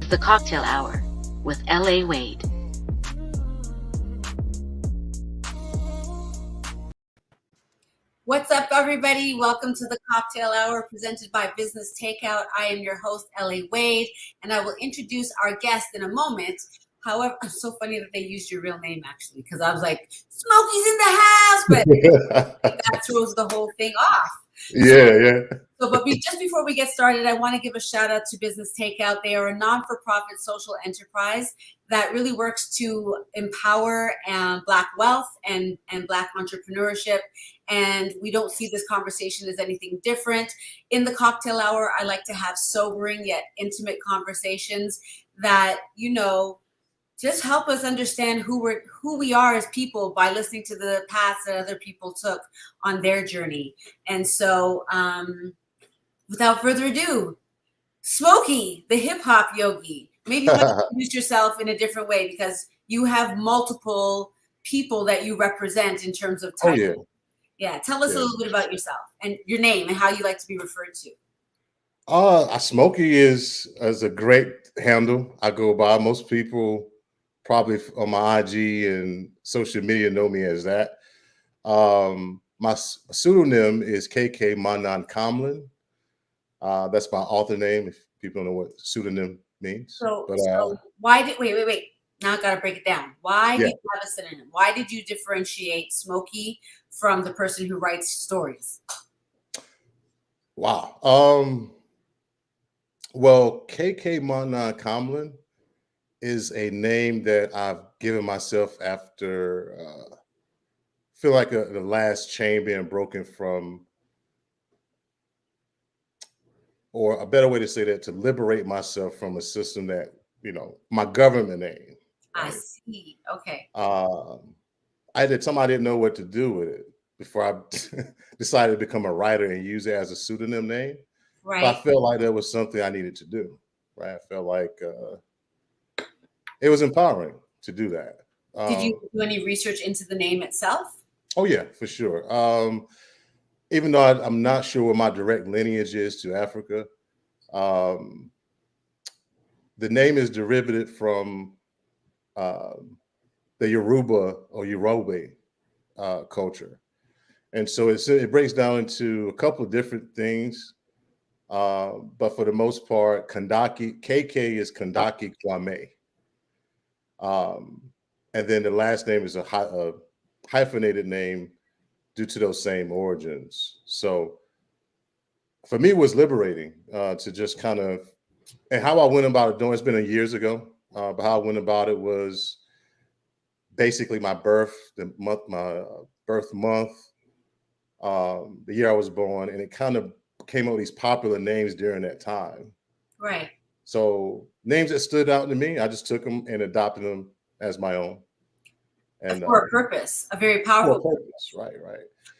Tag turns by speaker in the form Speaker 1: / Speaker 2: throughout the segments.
Speaker 1: The Cocktail Hour with L.A. Wade.
Speaker 2: What's up, everybody? Welcome to the Cocktail Hour presented by Business Takeout. I am your host, L.A. Wade, and I will introduce our guest in a moment. However, it's so funny that they used your real name, actually, because I was like, Smokey's in the house, but that throws the whole thing off.
Speaker 3: Yeah.
Speaker 2: But just before we get started, I want to give a shout out to Business Takeout. They are a non-for-profit social enterprise that really works to empower Black wealth and Black entrepreneurship. And we don't see this conversation as anything different. In the Cocktail Hour, I like to have sobering yet intimate conversations that, just help us understand who we are as people by listening to the paths that other people took on their journey. And so, without further ado, Smokey, the hip hop yogi. Maybe you want to introduce yourself in a different way because you have multiple people that you represent in terms of title. Yeah. Tell us a little bit about yourself and your name and how you like to be referred to.
Speaker 3: Smokey is a great handle I go by. Most people probably on my IG and social media know me as that. My pseudonym is KK Manan Kamlin. That's my author name, if people don't know what pseudonym means.
Speaker 2: So why did wait. Now I gotta break it down. Why did you have a synonym? Why did you differentiate Smokey from the person who writes stories?
Speaker 3: Wow. Well, KK Manan Kamlin is a name that I've given myself after feel like the last chain being broken from, or a better way to say that, to liberate myself from a system that, my government name.
Speaker 2: Right? I see. Okay.
Speaker 3: At the time I didn't know what to do with it before I decided to become a writer and use it as a pseudonym name.
Speaker 2: Right.
Speaker 3: But I felt like that was something I needed to do. Right. I felt like it was empowering to do that.
Speaker 2: Did you do any research into the name itself?
Speaker 3: Oh, yeah, for sure. Even though I'm not sure what my direct lineage is to Africa, the name is derivative from the Yoruba or Yoruba culture. And so it breaks down into a couple of different things. But for the most part, KK is Kandaki Kwame. And then the last name is a hyphenated name due to those same origins. So for me, it was liberating to just kind of, and how I went about it doing, it's been years ago, but how I went about it was basically my birth month, the year I was born, and it kind of came up with these popular names during that time.
Speaker 2: Right.
Speaker 3: So names that stood out to me, I just took them and adopted them as my own.
Speaker 2: And for a purpose, a very powerful
Speaker 3: purpose. Right.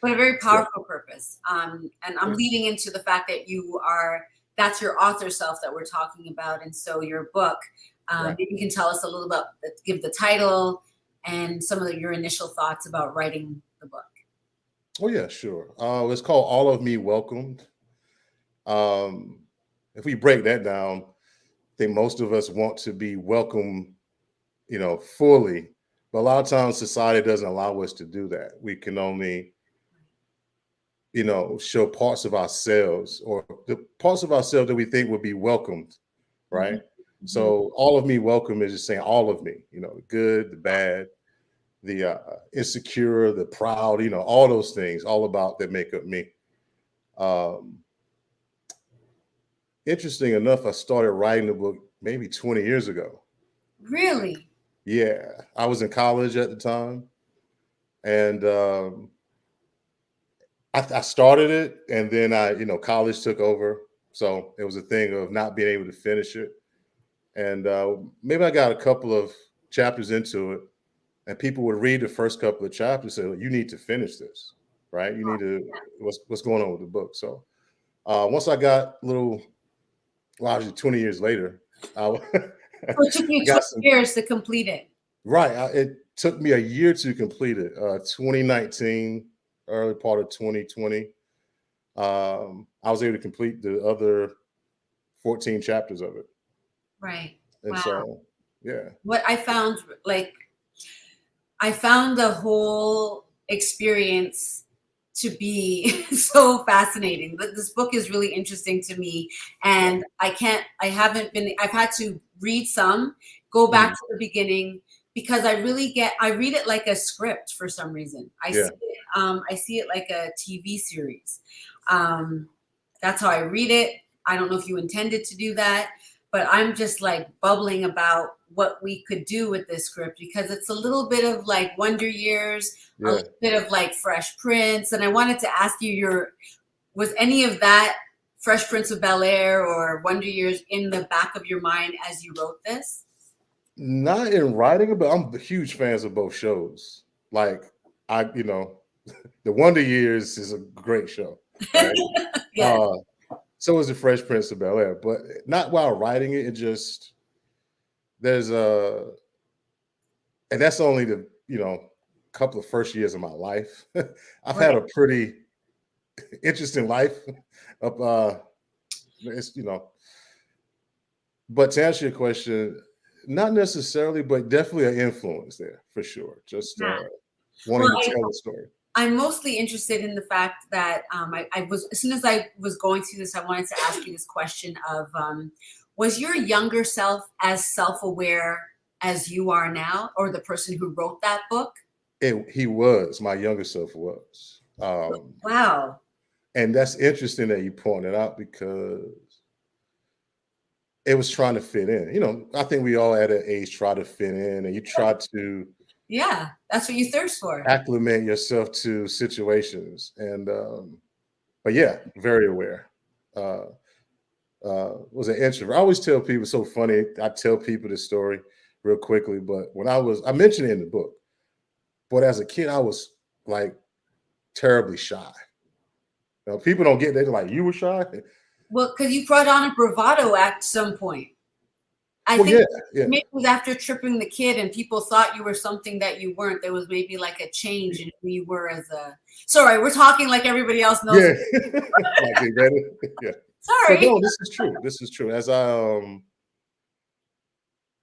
Speaker 2: But a very powerful purpose. And I'm leading into the fact that that's your author self that we're talking about. And so your book, maybe you can tell us a little about, give the title and some of your initial thoughts about writing the book.
Speaker 3: Oh, yeah, sure. It's called All of Me Welcomed. If we break that down, I think most of us want to be welcomed, fully. But a lot of times society doesn't allow us to do that. We can only, show parts of ourselves or the parts of ourselves that we think would be welcomed, right? Mm-hmm. So all of me welcome is just saying all of me, the good, the bad, the insecure, the proud, all those things, all about that make up me. Interesting enough, I started writing the book maybe 20 years ago.
Speaker 2: Really?
Speaker 3: Yeah. I was in college at the time. And I started it, and then college took over. So it was a thing of not being able to finish it. And maybe I got a couple of chapters into it, and people would read the first couple of chapters and say, you need to finish this, right? You need to, what's going on with the book? So once I got obviously 20 years later.
Speaker 2: So it took you 20 years to complete it.
Speaker 3: Right. It took me a year to complete it. 2019, early part of 2020. I was able to complete the other 14 chapters of it.
Speaker 2: Right.
Speaker 3: And
Speaker 2: Wow.
Speaker 3: so, yeah.
Speaker 2: What I found, I found the whole experience to be so fascinating. This book is really interesting to me, and I've had to read some, go back to the beginning, because I read it like a script for some reason. I see it like a TV series. That's how I read it. I don't know if you intended to do that, but I'm just like bubbling about what we could do with this script, because it's a little bit of like Wonder Years, a little bit of like Fresh Prince. And I wanted to ask you, was any of that Fresh Prince of Bel-Air or Wonder Years in the back of your mind as you wrote this?
Speaker 3: Not in writing it, but I'm huge fans of both shows. Like the Wonder Years is a great show, right?
Speaker 2: Yes.
Speaker 3: So is the Fresh Prince of Bel-Air, but not while writing it. It just and that's only the couple of first years of my life. I've had a pretty interesting life. But to answer your question, not necessarily, but definitely an influence there for sure. Just wanting to tell the story.
Speaker 2: I'm mostly interested in the fact that I was, as soon as I was going through this, I wanted to ask you this question of, was your younger self as self-aware as you are now, or the person who wrote that book?
Speaker 3: He was. My younger self was.
Speaker 2: Wow.
Speaker 3: And that's interesting that you pointed out, because it was trying to fit in. I think we all at an age try to fit in, and you try to
Speaker 2: that's what you thirst for.
Speaker 3: Acclimate yourself to situations. And but yeah, very aware. Was an introvert. I always tell people, it's so funny. I tell people this story real quickly, but when I mentioned it in the book, but as a kid, I was like terribly shy. People don't get, they're like, you were shy?
Speaker 2: Well, because you brought on a bravado at some point. I think maybe it was after tripping the kid and people thought you were something that you weren't. There was maybe like a change in who you were as a. Sorry, we're talking like everybody else knows.
Speaker 3: Yeah. Like they read it. Yeah.
Speaker 2: Sorry.
Speaker 3: So, no, this is true. This is true. As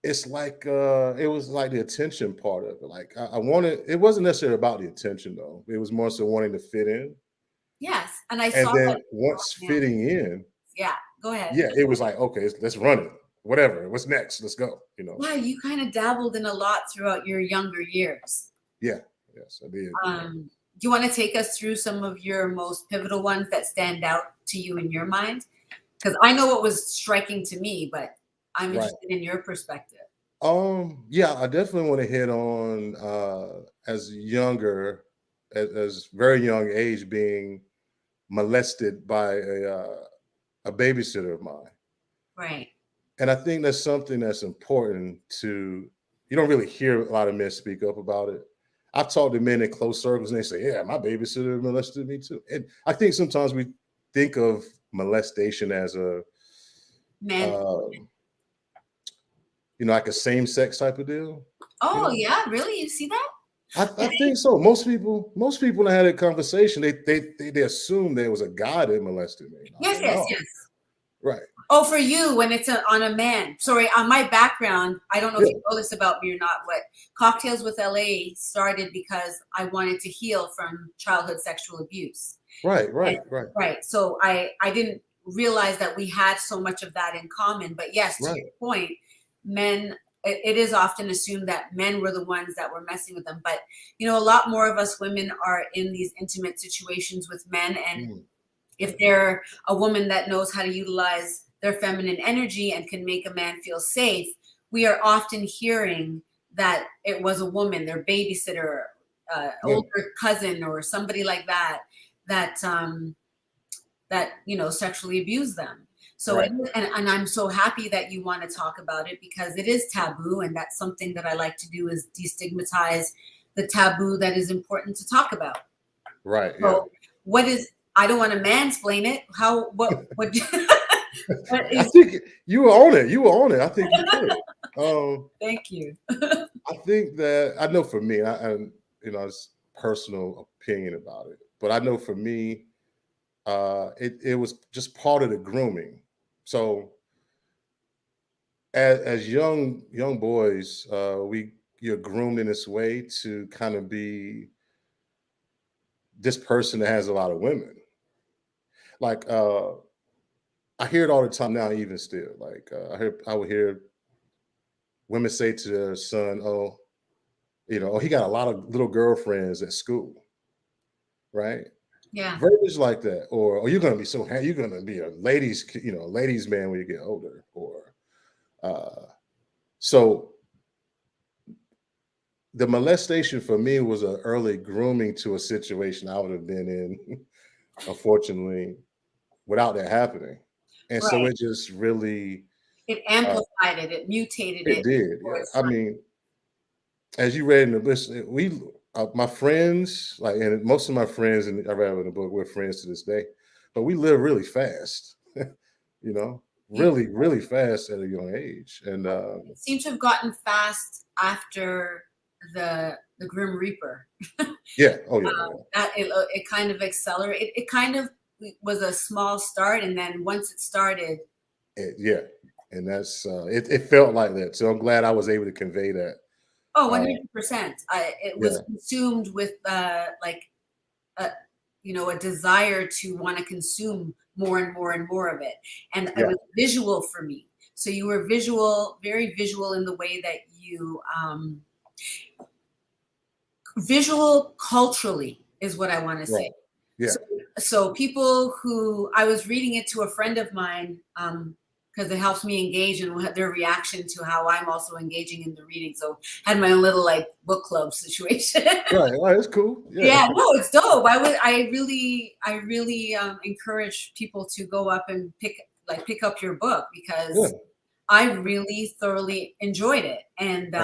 Speaker 3: it's like it was like the attention part of it. Like I wanted. It wasn't necessarily about the attention though. It was more so wanting to fit in.
Speaker 2: Yes, and I
Speaker 3: and
Speaker 2: saw
Speaker 3: then
Speaker 2: that.
Speaker 3: once fitting in.
Speaker 2: Yeah, go ahead.
Speaker 3: Yeah, it was like, okay, let's run it. Whatever. What's next? Let's go.
Speaker 2: Wow, you kind of dabbled in a lot throughout your younger years.
Speaker 3: Yeah. Yes, I did.
Speaker 2: Do you want to take us through some of your most pivotal ones that stand out to you in your mind? Because I know what was striking to me, but I'm interested in your perspective.
Speaker 3: Yeah, I definitely want to hit on as very young age, being molested by a babysitter of mine.
Speaker 2: Right.
Speaker 3: And I think that's something that's important you don't really hear a lot of men speak up about it. I've talked to men in close circles and they say, yeah, my babysitter molested me too. And I think sometimes we think of molestation as like a same-sex type of deal.
Speaker 2: Oh, yeah, really? You see that?
Speaker 3: I think so. Most people that had a conversation, they assume there was a guy that molested me.
Speaker 2: Yes.
Speaker 3: Right.
Speaker 2: Oh, for you, when it's on a man. Sorry, on my background, I don't know if you know this about me or not, but Cocktails with LA started because I wanted to heal from childhood sexual abuse.
Speaker 3: Right.
Speaker 2: So I didn't realize that we had so much of that in common. But yes, to your point, men, it is often assumed that men were the ones that were messing with them. But, a lot more of us women are in these intimate situations with men. And if they're a woman that knows how to utilize their feminine energy and can make a man feel safe, we are often hearing that it was a woman, their babysitter, older cousin, or somebody like that sexually abused them. So, and I'm so happy that you want to talk about it, because it is taboo, and that's something that I like to do, is destigmatize the taboo that is important to talk about.
Speaker 3: Right.
Speaker 2: So I don't want to mansplain it. What
Speaker 3: I think you were on it. I think you could.
Speaker 2: Thank you.
Speaker 3: I think that, I know for me, and it's personal opinion about it, but I know for me, it was just part of the grooming. So as young boys, you're groomed in this way to kind of be this person that has a lot of women. Like I hear it all the time now, even still. Like I would hear women say to their son, "Oh, oh, he got a lot of little girlfriends at school, right?"
Speaker 2: Yeah.
Speaker 3: Verbiage like that, or "Oh, you're gonna be you're gonna be a ladies man when you get older," or so the molestation for me was an early grooming to a situation I would have been in, unfortunately, without that happening. And so
Speaker 2: Right.
Speaker 3: it just really
Speaker 2: It amplified it. It mutated
Speaker 3: it
Speaker 2: it.
Speaker 3: did. Yeah. I mean, as you read in the book, my friends, like, and most of my friends, and I read in the book, we're friends to this day, but we live really fast, really, really fast at a young age. And
Speaker 2: it seems to have gotten fast after the Grim Reaper.
Speaker 3: yeah, oh yeah,
Speaker 2: That it kind of accelerated. It kind of was a small start, and then once it started,
Speaker 3: yeah, and that's it felt like that. So I'm glad I was able to convey that.
Speaker 2: Oh, 100%. It was
Speaker 3: Yeah.
Speaker 2: consumed with like a desire to want to consume more and more and more of it, and it
Speaker 3: Yeah.
Speaker 2: was visual for me. So you were visual, very visual in the way that you visual culturally is what I want to say.
Speaker 3: Right. Yeah.
Speaker 2: So people who I was reading it to a friend of mine, because it helps me engage in their reaction to how I'm also engaging in the reading. So I had my own little like book club situation.
Speaker 3: Right. It's cool.
Speaker 2: Yeah, no, it's dope. I really encourage people to go up and pick up your book, because I really thoroughly enjoyed it, and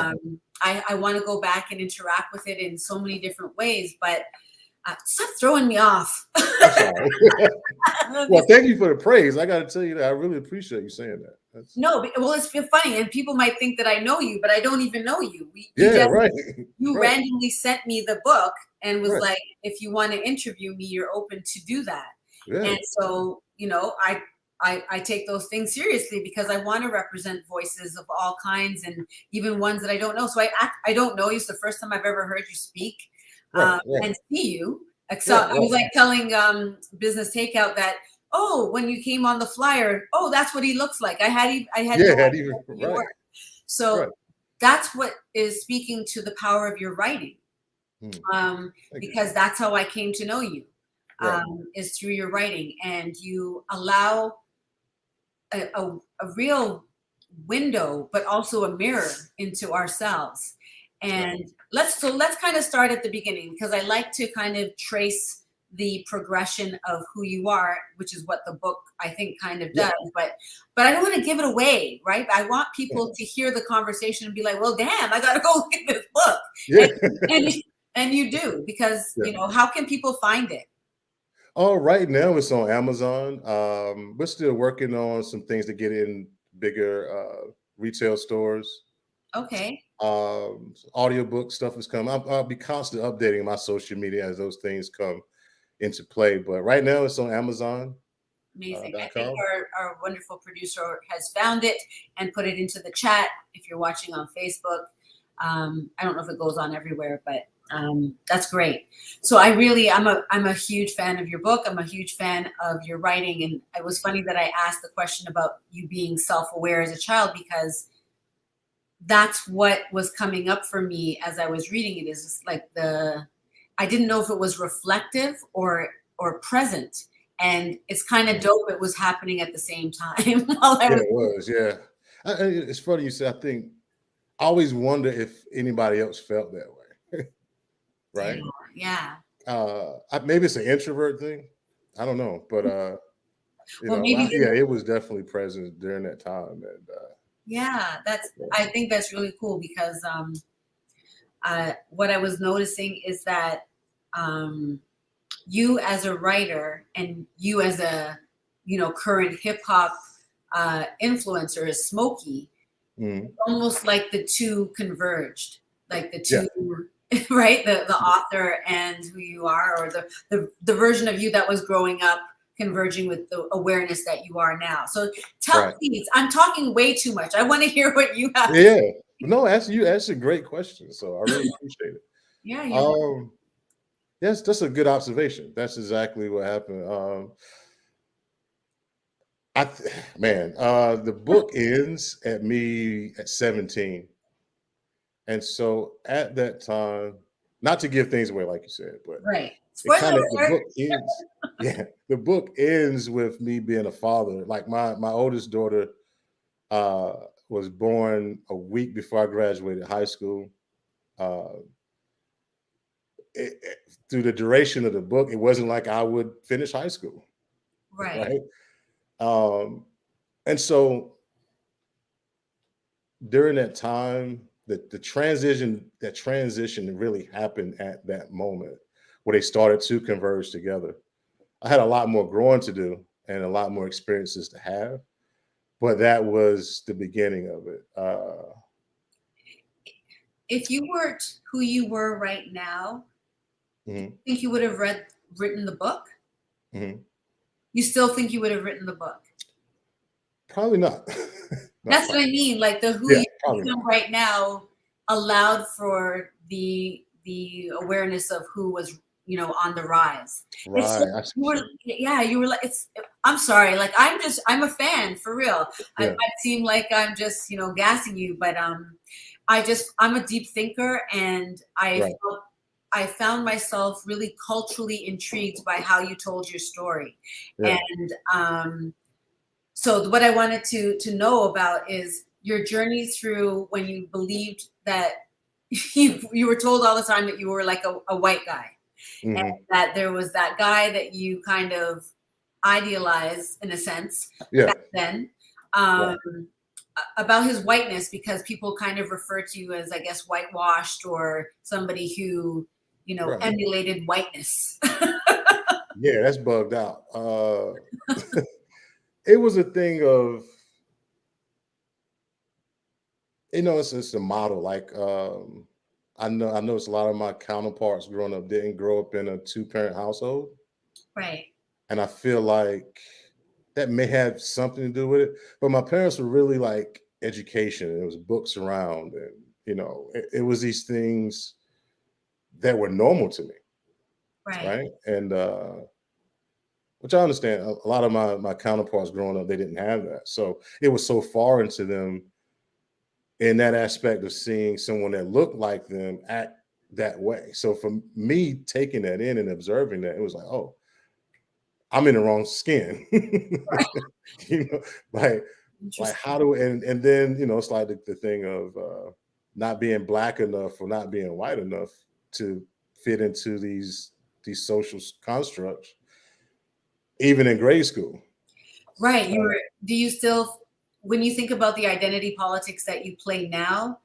Speaker 2: I want to go back and interact with it in so many different ways. But stop throwing me off.
Speaker 3: Well, thank you for the praise. I got to tell you that I really appreciate you saying that.
Speaker 2: No, well, it's funny, and people might think that I know you, but I don't even know you.
Speaker 3: Right.
Speaker 2: You randomly sent me the book and was
Speaker 3: Right.
Speaker 2: like, if you want to interview me, you're open to do that.
Speaker 3: Yeah.
Speaker 2: And so, I take those things seriously, because I want to represent voices of all kinds, and even ones that I don't know. So I don't know you. It's the first time I've ever heard you speak and see you. Except I was like telling Business Takeout that, oh, when you came on the flyer, oh, that's what he looks like. I had no idea who you were. So that's what is speaking to the power of your writing, because that's how I came to know you, is through your writing, and you allow a real window, but also a mirror into ourselves. And let's kind of start at the beginning, because I like to kind of trace the progression of who you are, which is what the book I think kind of does. But I don't want to give it away, right? I want people to hear the conversation and be like, well, damn, I got to go look at this book. And you do, because how can people find it?
Speaker 3: Oh, right now it's on Amazon. We're still working on some things to get in bigger retail stores.
Speaker 2: Okay.
Speaker 3: Audiobook stuff is coming. I'll be constantly updating my social media as those things come into play. But right now it's on Amazon.
Speaker 2: Amazing. I think our wonderful producer has found it and put it into the chat. If you're watching on Facebook, I don't know if it goes on everywhere, but that's great. So I'm a huge fan of your book. I'm a huge fan of your writing. And it was funny that I asked the question about you being self-aware as a child, because that's what was coming up for me as I was reading it. Is just like I didn't know if it was reflective or present. And it's kind of dope. It was happening at the same time. It
Speaker 3: was. Yeah. It's funny you say, I think I always wonder if anybody else felt that way. Right.
Speaker 2: Yeah.
Speaker 3: Maybe it's an introvert thing. I don't know. But, it was definitely present during that time. And,
Speaker 2: I think that's really cool, because what I was noticing is that you as a writer and you as a current hip hop influencer is Smokey. Almost like the two converged, like the two right, the author and who you are, or the version of you that was growing up converging with the awareness that you are now. So
Speaker 3: Right.
Speaker 2: please, I'm talking way too much. I want to hear what you have.
Speaker 3: Yeah. No, that's a great question. So I really appreciate it.
Speaker 2: Yeah.
Speaker 3: Yes, that's a good observation. That's exactly what happened. The book ends at me at 17. And so at that time, not to give things away, like you said, but
Speaker 2: Right.
Speaker 3: it
Speaker 2: Spoiler
Speaker 3: kind of the
Speaker 2: alert.
Speaker 3: book ends. Yeah, the book ends with me being a father. Like my oldest daughter uh, was born a week before I graduated high school. Uh, Through the duration of the book, it wasn't like I would finish high school,
Speaker 2: Right.
Speaker 3: right? Um, and so during that time, the transition really happened at that moment where they started to converge together. I had a lot more growing to do and a lot more experiences to have, but that was the beginning of it.
Speaker 2: If you weren't who you were right now,
Speaker 3: Mhm,
Speaker 2: think you would have written the book?
Speaker 3: mhm.
Speaker 2: You still think you would have written the book?
Speaker 3: Probably not. Not
Speaker 2: That's what
Speaker 3: probably.
Speaker 2: I mean. Like the who
Speaker 3: Yeah,
Speaker 2: you
Speaker 3: probably
Speaker 2: become
Speaker 3: not.
Speaker 2: right now allowed for the awareness of who was, on the rise. It's
Speaker 3: Right.
Speaker 2: just,
Speaker 3: I see
Speaker 2: you
Speaker 3: what
Speaker 2: were,
Speaker 3: you're saying.
Speaker 2: yeah, you were like, I'm sorry, like I'm a fan for real. I
Speaker 3: Yeah.
Speaker 2: might seem like I'm just, gassing you, but I'm a deep thinker, and
Speaker 3: Right.
Speaker 2: I found myself really culturally intrigued by how you told your story.
Speaker 3: Yeah.
Speaker 2: And so what I wanted to know about is your journey through when you believed that you were told all the time that you were like a white guy, and
Speaker 3: Hmm.
Speaker 2: that there was that guy that you kind of idealized in a sense
Speaker 3: Yeah.
Speaker 2: back then, um,
Speaker 3: Right.
Speaker 2: about his whiteness, because people kind of refer to you as, I guess, whitewashed, or somebody who,
Speaker 3: Right.
Speaker 2: emulated whiteness.
Speaker 3: Yeah, that's bugged out. It was a thing of, it's a model. Like I noticed a lot of my counterparts growing up didn't grow up in a two-parent household.
Speaker 2: Right.
Speaker 3: And I feel like that may have something to do with it. But my parents were really like education. And it was books around, and it was these things that were normal to me,
Speaker 2: Right.
Speaker 3: right? And which I understand. A lot of my counterparts growing up, they didn't have that. So it was so foreign to them in that aspect of seeing someone that looked like them act that way. So for me taking that in and observing that, it was like, oh, I'm in the wrong skin. you know, like
Speaker 2: Interesting.
Speaker 3: how do, and then it's like the thing of not being black enough or not being white enough to fit into these social constructs, even in grade school.
Speaker 2: Right.
Speaker 3: Uh,
Speaker 2: Do you still, when you think about the identity politics that you play now,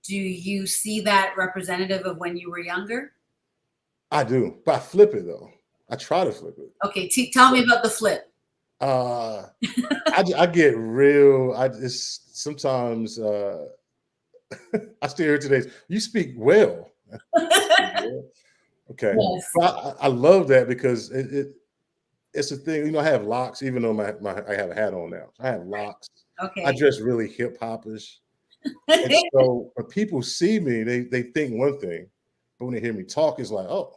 Speaker 2: do you see that representative of when you were younger?
Speaker 3: I do, but I flip it though. I try to flip it.
Speaker 2: Okay. Tell me about the flip.
Speaker 3: Uh, I get real. I just sometimes I still hear today. You speak well. Okay,
Speaker 2: Yes.
Speaker 3: but I love that because it's a thing. I have locks, even though I have a hat on now. I have locks. I
Speaker 2: Okay.
Speaker 3: dress really hip hopish, and so when people see me, they think one thing, but when they hear me talk, it's like, oh,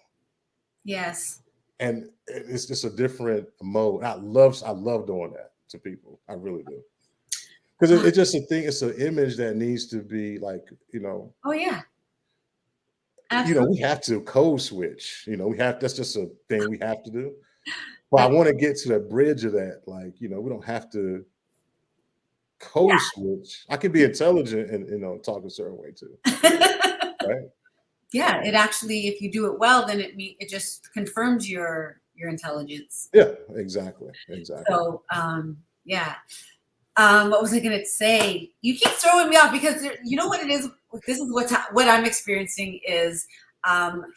Speaker 2: Yes.
Speaker 3: and it's just a different mode. I love doing that to people. I really do. Because it's just a thing. It's an image that needs to be like,
Speaker 2: Oh yeah. Absolutely.
Speaker 3: we have to code switch. We have. That's just a thing we have to do. But I want to get to the bridge of that. Like, we don't have to code switch. I can be intelligent and talk a certain way too.
Speaker 2: Yeah.
Speaker 3: Right?
Speaker 2: Yeah. It actually, if you do it well, then it just confirms your intelligence.
Speaker 3: Yeah. Exactly. Exactly.
Speaker 2: So yeah. What was I going to say? You keep throwing me off because you know what it is. This is what I'm experiencing is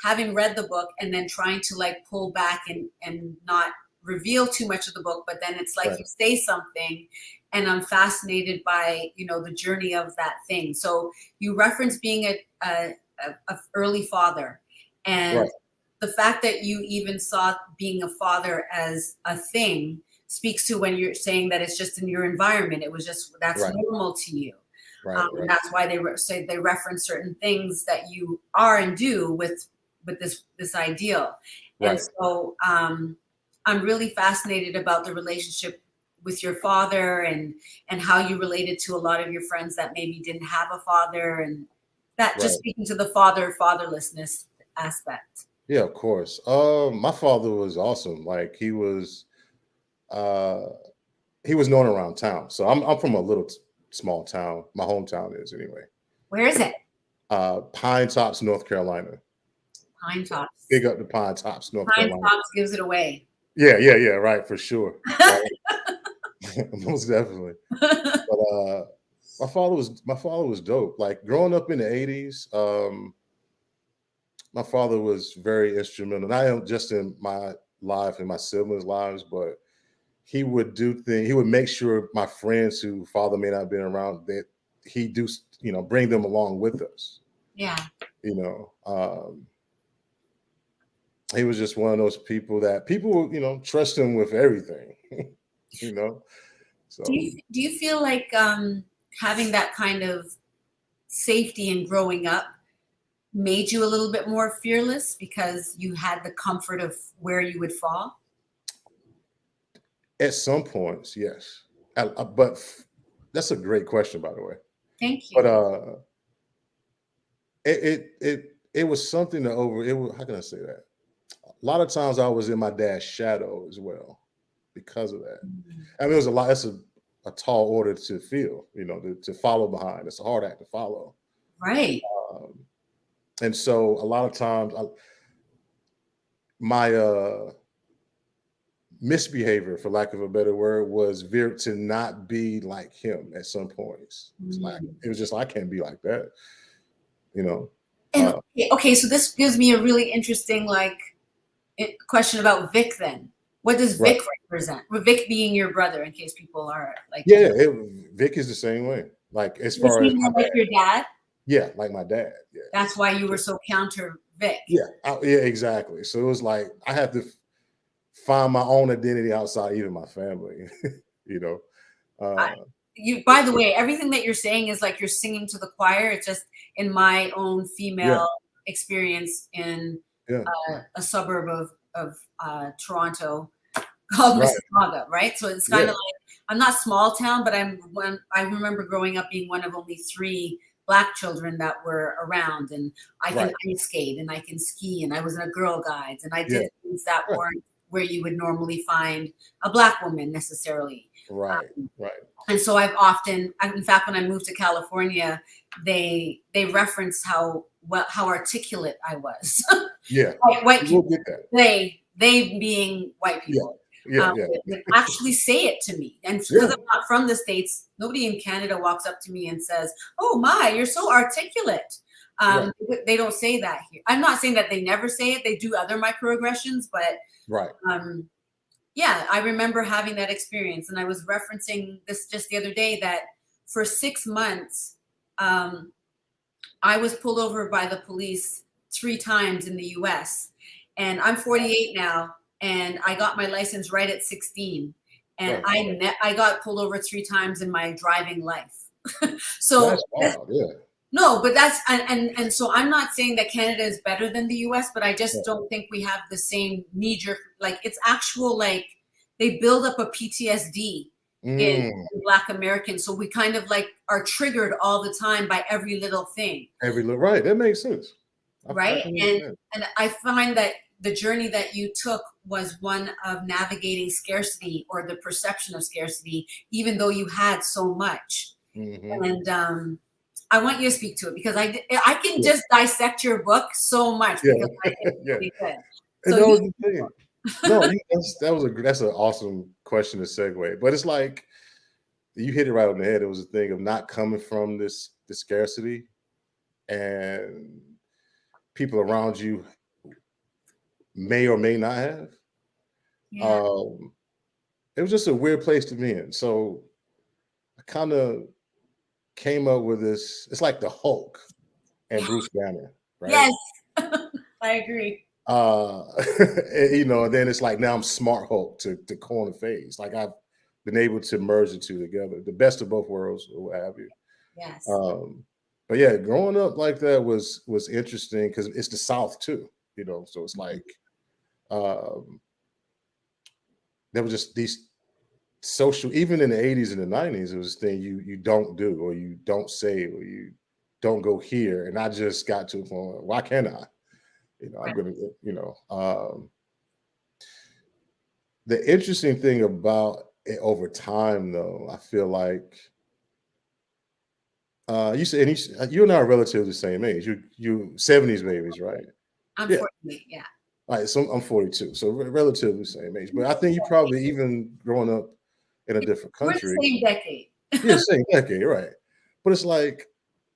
Speaker 2: having read the book and then trying to like pull back and not reveal too much of the book. But then it's like
Speaker 3: Right.
Speaker 2: you say something, and I'm fascinated by the journey of that thing. So you reference being a early father, and
Speaker 3: Right.
Speaker 2: the fact that you even saw being a father as a thing speaks to when you're saying that it's just in your environment. It was just, that's
Speaker 3: Right.
Speaker 2: normal to you.
Speaker 3: Right.
Speaker 2: And that's why they say they reference certain things that you are and do with this ideal. And
Speaker 3: Right.
Speaker 2: so I'm really fascinated about the relationship with your father and how you related to a lot of your friends that maybe didn't have a father, and that just speaking to the fatherlessness aspect.
Speaker 3: Yeah, of course. My father was awesome. Like he was known around town. So I'm from a little small town. My hometown is anyway.
Speaker 2: Where is it?
Speaker 3: Pine Tops, North Carolina.
Speaker 2: Pine Tops.
Speaker 3: Big up to Pine Tops, North
Speaker 2: Pine
Speaker 3: Carolina.
Speaker 2: Tops gives it away.
Speaker 3: Yeah, right, for sure. Right? Most definitely. But my father was dope. Like growing up in the 80s, my father was very instrumental. Not just in my life and my siblings' lives, but he would do things. He would make sure my friends who father may not have been around, that he do, bring them along with us.
Speaker 2: Yeah.
Speaker 3: He was just one of those people that people, trust him with everything. So
Speaker 2: do you feel like having that kind of safety and growing up made you a little bit more fearless because you had the comfort of where you would fall?
Speaker 3: At some points, yes. But that's a great question, by the way.
Speaker 2: Thank you.
Speaker 3: But it was something to over. It was, how can I say that? A lot of times I was in my dad's shadow as well because of that.
Speaker 2: Mm-hmm.
Speaker 3: I mean, it was a lot. That's a tall order to feel, to follow behind. It's a hard act to follow.
Speaker 2: Right.
Speaker 3: And so a lot of times my misbehavior, for lack of a better word, was veered to not be like him at some points. It was just, I can't be like that,
Speaker 2: And okay, so this gives me a really interesting question about Vic then. What does Vic represent? Vic being your brother, in case people are like.
Speaker 3: Yeah, Vic is the same way. Like as far as
Speaker 2: like your dad.
Speaker 3: Yeah, like my dad. Yeah.
Speaker 2: That's why you were so counter Vic.
Speaker 3: Yeah, exactly. So it was like I had to find my own identity outside even my family.
Speaker 2: By the way, everything that you're saying is like you're singing to the choir. It's just in my own female experience in a suburb of Toronto called Mississauga, right? So it's kind of like, I'm not small town, but I remember growing up being one of only 3 Black children that were around, and I can ice skate and I can ski, and I was in a Girl Guides, and I did things that weren't where you would normally find a Black woman necessarily.
Speaker 3: Right.
Speaker 2: And so I've often, in fact, when I moved to California, they referenced how articulate I was.
Speaker 3: Yeah,
Speaker 2: white people.
Speaker 3: We'll get that.
Speaker 2: They being white people. They actually say it to me, and because I'm not from the States, nobody in Canada walks up to me and says, "Oh my, you're so articulate." They don't say that here. I'm not saying that they never say it. They do other microaggressions, but I remember having that experience, and I was referencing this just the other day that for 6 months, I was pulled over by the police 3 times in the U.S. And I'm 48 now, and I got my license right at 16, and I got pulled over 3 times in my driving life. So
Speaker 3: that's wild,
Speaker 2: No, but that's and so I'm not saying that Canada is better than the US, but I just don't think we have the same knee-jerk, like it's actual, like they build up a PTSD in Black Americans. So we kind of like are triggered all the time by every little thing.
Speaker 3: That makes sense.
Speaker 2: Right. And I find that the journey that you took was one of navigating scarcity, or the perception of scarcity, even though you had so much. And I want you to speak to it, because I can just dissect your book so much. Because really good. So
Speaker 3: that was the thing. No, that's an awesome question to segue. But it's like you hit it right on the head. It was a thing of not coming from the scarcity, and people around you may or may not have. It was just a weird place to be in. So I kind of came up with this. It's like the Hulk and Bruce Banner, right?
Speaker 2: Yes, I agree.
Speaker 3: Uh, and then it's like now I'm smart Hulk to corner phase. Like I've been able to merge the two together, the best of both worlds, or what have you.
Speaker 2: Yes.
Speaker 3: But yeah, growing up like that was interesting because it's the South too, So it's like um, there was just these social, even in the 80s and the 90s, it was a thing you don't do or you don't say or you don't go here. And I just got to a point where, why can't I? I'm
Speaker 2: Right.
Speaker 3: gonna, the interesting thing about it over time though, I feel like you said you and I are relatively the same age. You 70s babies, right? Yeah.
Speaker 2: Unfortunately, yeah.
Speaker 3: All right, so I'm 42, so relatively the same age. But I think you probably even growing up in a different
Speaker 2: We're
Speaker 3: country.
Speaker 2: the same decade.
Speaker 3: Yeah, same decade, right? But it's like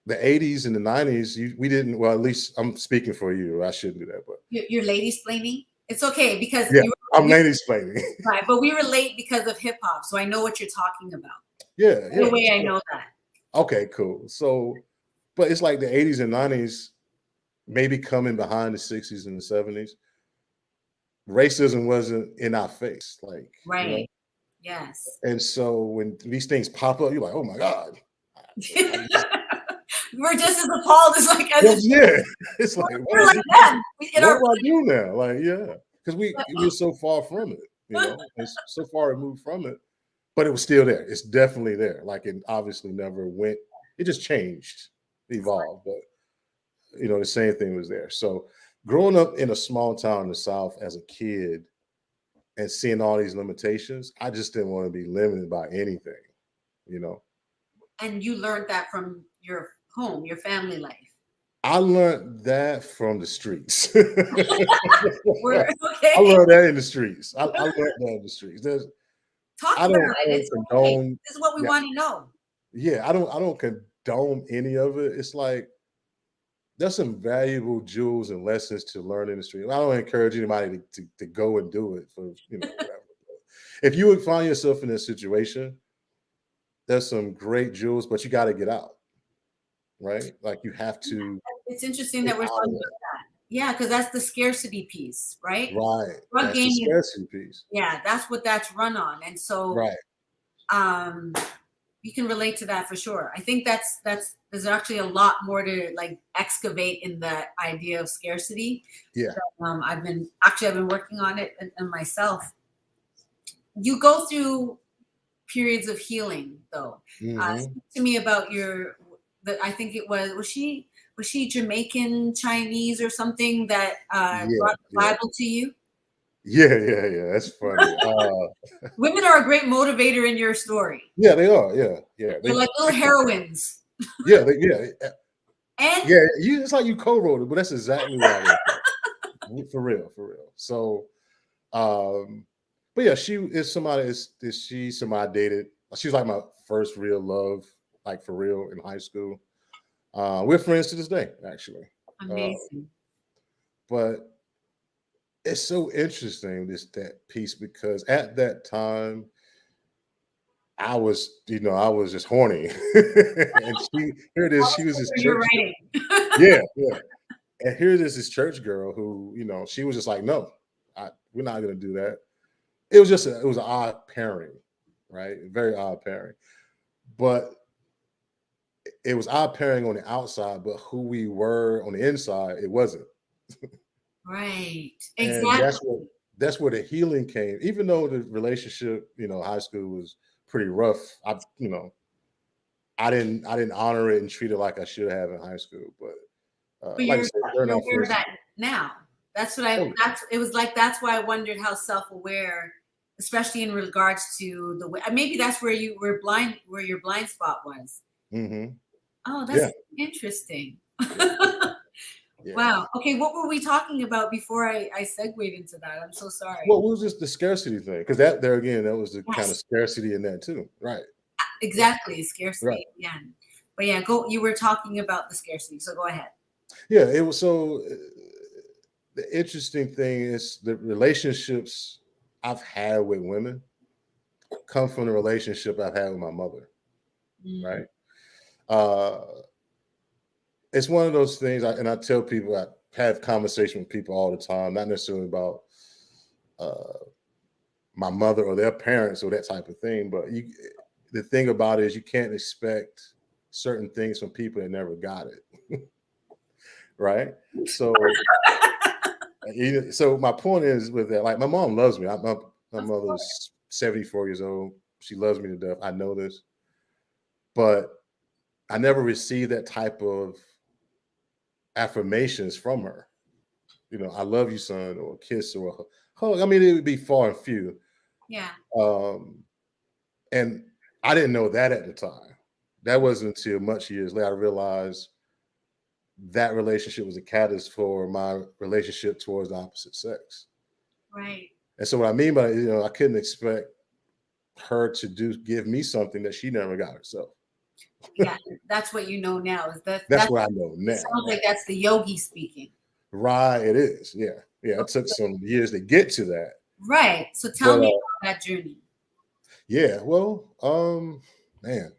Speaker 3: the 80s and the 90s. We didn't. Well, at least I'm speaking for you. I shouldn't do that, but
Speaker 2: You're ladies planning. It's okay because
Speaker 3: yeah, I'm ladies explaining.
Speaker 2: right, but we relate because of hip hop, so I know what you're talking about.
Speaker 3: Yeah,
Speaker 2: The way I know that.
Speaker 3: Okay, cool. So, but it's like the 80s and 90s, maybe coming behind the 60s and the 70s. Racism wasn't in our face, like
Speaker 2: right. Yes.
Speaker 3: And so when these things pop up, you're like, oh my God.
Speaker 2: We're just as appalled as like
Speaker 3: yeah. It's like
Speaker 2: we're like them.
Speaker 3: What do I do now? Like, yeah. Because we're so far from it, It's so far removed from it. But it was still there. It's definitely there. Like it obviously never went, it just changed, evolved. But the same thing was there. So growing up in a small town in the South as a kid and seeing all these limitations, I just didn't want to be limited by anything.
Speaker 2: And you learned that from your home, your family life.
Speaker 3: I learned that from the streets.
Speaker 2: Okay.
Speaker 3: I learned that in the streets. I learned that in the streets.
Speaker 2: Talk about it.
Speaker 3: Condone.
Speaker 2: This is what we want to know.
Speaker 3: Yeah, I don't condone any of it. It's like there's some valuable jewels and lessons to learn in the street. I don't encourage anybody to go and do it for whatever. If you would find yourself in this situation, there's some great jewels, but you got to get out. Right? Like you have to.
Speaker 2: It's interesting that we're talking about that. Yeah, because that's the scarcity piece, right?
Speaker 3: Right. That's the scarcity piece.
Speaker 2: Yeah, that's what that's run on. And so you can relate to that for sure. I think there's actually a lot more to like excavate in the idea of scarcity.
Speaker 3: Yeah.
Speaker 2: So, I've been working on it and myself. You go through periods of healing though. Speak to me about I think it was she Jamaican, Chinese or something that brought the Bible to you?
Speaker 3: Yeah. That's funny.
Speaker 2: Women are a great motivator in your story.
Speaker 3: Yeah, they are. Yeah.
Speaker 2: They're like little heroines.
Speaker 3: Yeah.
Speaker 2: And
Speaker 3: it's like you co-wrote it, but that's exactly what I did. For real. So, but yeah, she is somebody. She's somebody I dated. She was like my first real love, like for real in high school. We're friends to this day, actually.
Speaker 2: Amazing.
Speaker 3: But it's so interesting that piece because at that time I was just horny, and she was this church. Yeah. And here it is, this church girl who she was just like, no, we're not gonna do that. It was an odd pairing, right? Very odd pairing, but it was odd pairing on the outside, but who we were on the inside, it wasn't.
Speaker 2: Right.
Speaker 3: Exactly. And that's where the healing came. Even though the relationship, high school was pretty rough. I didn't honor it and treat it like I should have in high school. But like I said,
Speaker 2: you're aware of that now. That's what it was like. That's why I wondered how self-aware, especially in regards to the way. Maybe that's where you were blind, where your blind spot was.
Speaker 3: Mm-hmm.
Speaker 2: Oh, that's interesting. Yeah. Wow. Okay, what were we talking about before I segued into that? I'm so sorry.
Speaker 3: Well, it was just the scarcity thing, because that was the kind of scarcity in that too, right?
Speaker 2: Exactly, scarcity again. But yeah, you were talking about the scarcity, so go ahead.
Speaker 3: Yeah, it was so. The interesting thing is the relationships I've had with women come from the relationship I've had with my mother, right? It's one of those things, and I tell people, have conversation with people all the time, not necessarily about my mother or their parents or that type of thing. But the thing about it is you can't expect certain things from people that never got it. Right? So so my point is with that, like my mom loves me. My mother's 74 years old. She loves me to death. I know this. But I never received that type of affirmations from her. I love you, son, or a kiss or a hug. I mean, it would be far and few.
Speaker 2: Yeah.
Speaker 3: And I didn't know that at the time. That wasn't until much years later I realized that relationship was a catalyst for my relationship towards the opposite sex.
Speaker 2: Right.
Speaker 3: And so what I mean by I couldn't expect her to give me something that she never got herself.
Speaker 2: Yeah, that's what you know now.
Speaker 3: That's what I know now.
Speaker 2: It sounds like that's the Yogi speaking.
Speaker 3: Right, it is. Yeah. It took some years to get to that.
Speaker 2: Right. So tell me about that journey.
Speaker 3: Yeah. Well, man,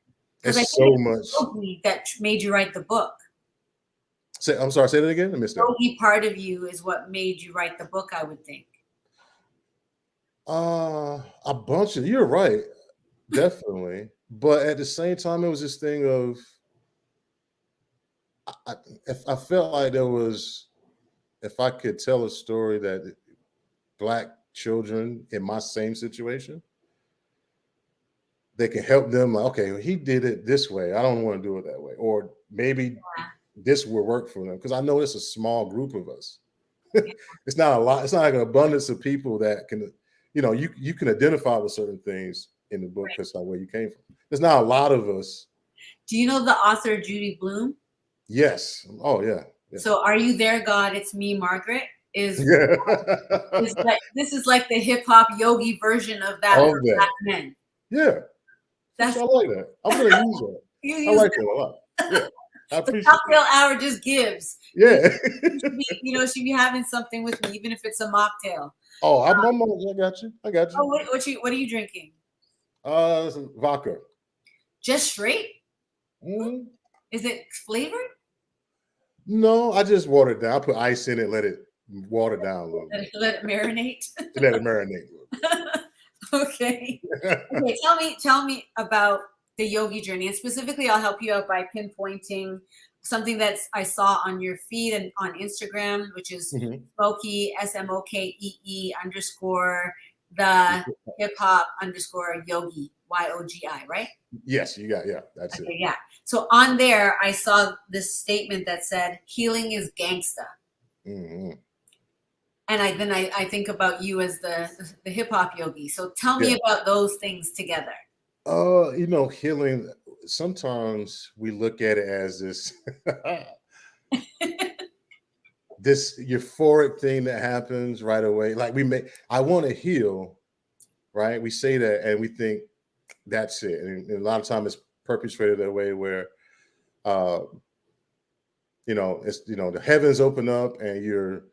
Speaker 2: it's
Speaker 3: so much
Speaker 2: Yogi that made you write the book.
Speaker 3: I'm sorry. Say that again. I missed that.
Speaker 2: Yogi part of you is what made you write the book, I would think.
Speaker 3: A bunch of. You're right. Definitely. But at the same time, it was this thing of I felt like there was, if I could tell a story that Black children in my same situation, they can help them. Like, okay, he did it this way. I don't want to do it that way. Or maybe this will work for them. Because I know it's a small group of us. It's not a lot. It's not like an abundance of people that can, you can identify with certain things in the book because like where you came from. There's not a lot of us.
Speaker 2: Do you know the author Judy Blume?
Speaker 3: Yes. Oh yeah.
Speaker 2: So Are You There, God? It's Me, Margaret. This is like the hip hop Yogi version of that for Black men.
Speaker 3: Yeah. I like that. I'm gonna use that. I like that a lot. Yeah. I appreciate
Speaker 2: the Cocktale Hour just gives.
Speaker 3: Yeah.
Speaker 2: Should be having something with me, even if it's a mocktail.
Speaker 3: Oh, I got you. I got you.
Speaker 2: Oh, what are you drinking?
Speaker 3: Vodka.
Speaker 2: Just straight?
Speaker 3: Mm-hmm.
Speaker 2: Is it flavored?
Speaker 3: No, I just watered it down. I put ice in it, let it water down a little bit.
Speaker 2: Let it marinate.
Speaker 3: Let it marinate a little bit.
Speaker 2: Okay. Tell me about the Yogi journey, and specifically, I'll help you out by pinpointing something that I saw on your feed and on Instagram, which is Smokey SMOKEE _ the hip hop _ Yogi YOGI, right?
Speaker 3: Yes, you got that's it.
Speaker 2: Yeah. So on there, I saw this statement that said, "Healing is gangsta."
Speaker 3: Mm-hmm.
Speaker 2: And I think about you as the hip hop yogi. So tell me about those things together.
Speaker 3: Healing. Sometimes we look at it as this this euphoric thing that happens right away. Like I want to heal, right? We say that and we think that's it. And a lot of times it's perpetrated that way where, it's the heavens open up and you're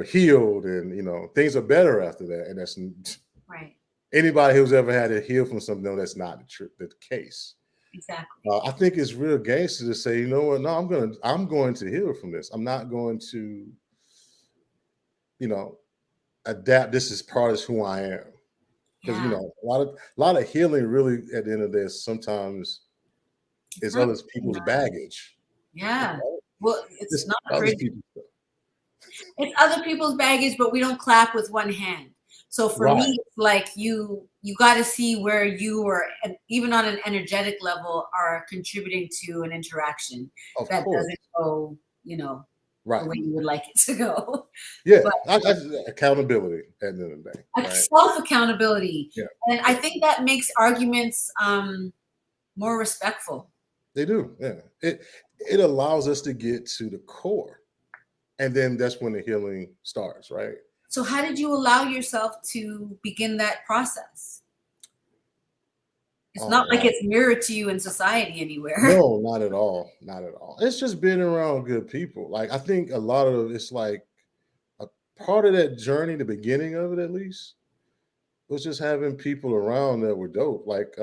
Speaker 3: healed and things are better after that. And that's
Speaker 2: right.
Speaker 3: Anybody who's ever had to heal from something, that's not the case.
Speaker 2: Exactly.
Speaker 3: I think it's real gangster to say, you know what? No, I'm going to heal from this. I'm not going to, adapt. This is part of who I am. Because a lot of healing really at the end of this sometimes is other people's baggage.
Speaker 2: Yeah. Well, it's not
Speaker 3: other
Speaker 2: crazy. It's other people's baggage, but we don't clap with one hand. So for me, it's like you got to see where you are, even on an energetic level, are contributing to an interaction that doesn't go, the way you would like it to go.
Speaker 3: Yeah, accountability at the end of the day.
Speaker 2: Self-accountability.
Speaker 3: Yeah.
Speaker 2: And I think that makes arguments more respectful.
Speaker 3: They do, yeah. It allows us to get to the core. And then that's when the healing starts, right?
Speaker 2: So how did you allow yourself to begin that process? It's not like it's mirrored to you in society anywhere.
Speaker 3: No, not at all. Not at all. It's just being around good people. Like, I think a lot of it's like a part of that journey, the beginning of it at least, was just having people around that were dope. Like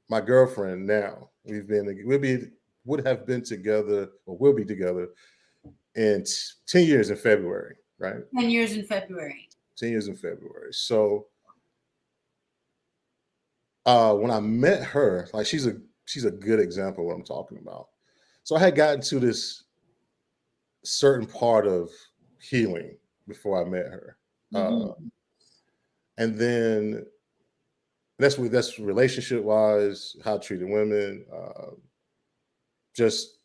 Speaker 3: my girlfriend now, we'll be would have been together or will be together in 10 years in February, right?
Speaker 2: 10 years in February.
Speaker 3: 10 years in February. So when I met her, like she's a good example of what I'm talking about. So I had gotten to this certain part of healing before I met her. And then that's relationship wise, how I treated women, just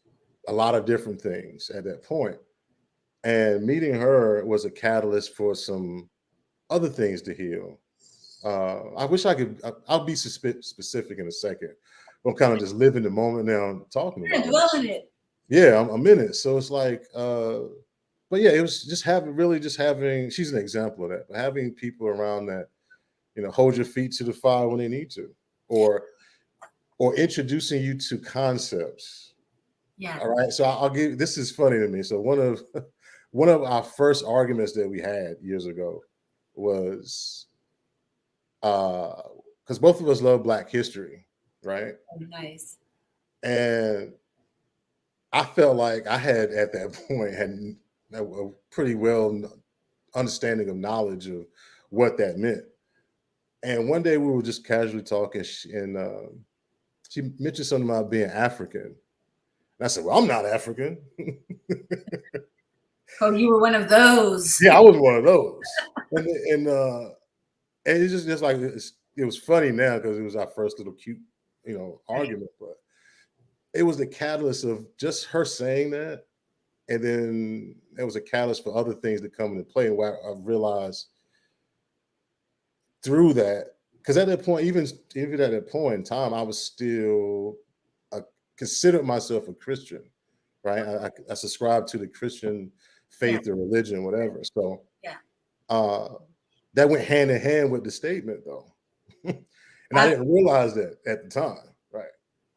Speaker 3: a lot of different things at that point. And meeting her was a catalyst for some other things to heal. I wish I could, I'll be specific in a second. I'm kind of just living the moment now talking about it.
Speaker 2: Dwell in it.
Speaker 3: Yeah, I'm in it. So it's like, but yeah, it was just having, she's an example of that, but having people around that, hold your feet to the fire when they need to, or introducing you to concepts.
Speaker 2: Yeah.
Speaker 3: All right. So I'll give, this is funny to me. So one of our first arguments that we had years ago was, because both of us love Black history, right?
Speaker 2: Oh, nice.
Speaker 3: And I felt like I had at that point had a pretty well understanding of knowledge of what that meant. And one day we were just casually talking, and she mentioned something about being African. And I said, "Well, I'm not African."
Speaker 2: Oh, you were one of those.
Speaker 3: Yeah, I was one of those. And it's just like it was funny now because it was our first little cute, argument, but it was the catalyst of just her saying that, and then there was a catalyst for other things to come into play. Where I realized through that, because at that point, even at that point in time, I was still considered myself a Christian, right? I subscribed to the Christian faith or religion, whatever. So that went hand in hand with the statement, though, and I didn't realize that at the time, right?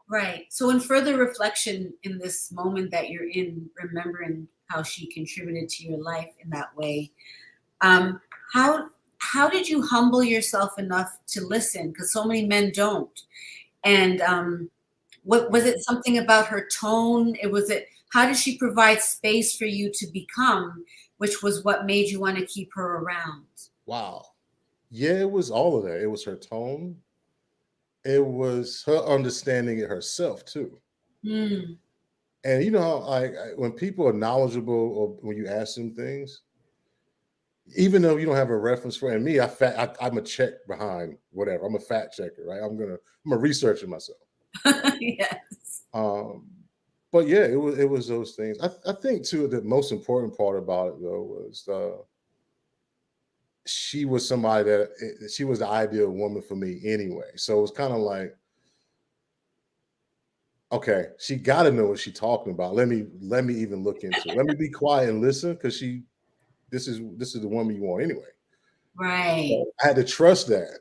Speaker 2: Right. So in further reflection in this moment that you're in, remembering how she contributed to your life in that way, how did you humble yourself enough to listen? Because so many men don't. And what was it? Something about her tone? How did she provide space for you to become, which was what made you want to keep her around?
Speaker 3: Wow. Yeah, it was all of that. It was her tone. It was her understanding it herself too.
Speaker 2: Mm.
Speaker 3: And like when people are knowledgeable or when you ask them things, even though you don't have a reference for it, and me, I'm a check behind whatever. I'm a fact checker, right? I'm a researcher myself.
Speaker 2: Yes.
Speaker 3: But yeah, it was those things. I think too the most important part about it though was she was somebody that she was the ideal woman for me anyway. So it was kind of like, okay, she got to know what she's talking about. Let me even look into it. Let me be quiet and listen, because this is the woman you want anyway.
Speaker 2: Right.
Speaker 3: So I had to trust that.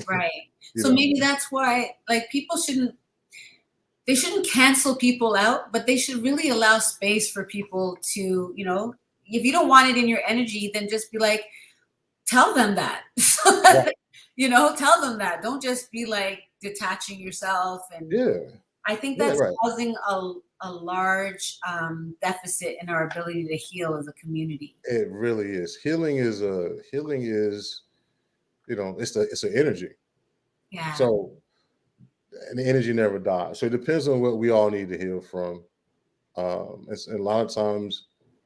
Speaker 2: Right. So maybe that's why, like, people shouldn't cancel people out, but they should really allow space for people to, if you don't want it in your energy, then just be like, tell them that. Tell them that. Don't just be like detaching yourself. And I think that's causing a large deficit in our ability to heal as a community.
Speaker 3: It really is. Healing is it's an energy.
Speaker 2: Yeah.
Speaker 3: So, and the energy never dies. So it depends on what we all need to heal from. And a lot of times,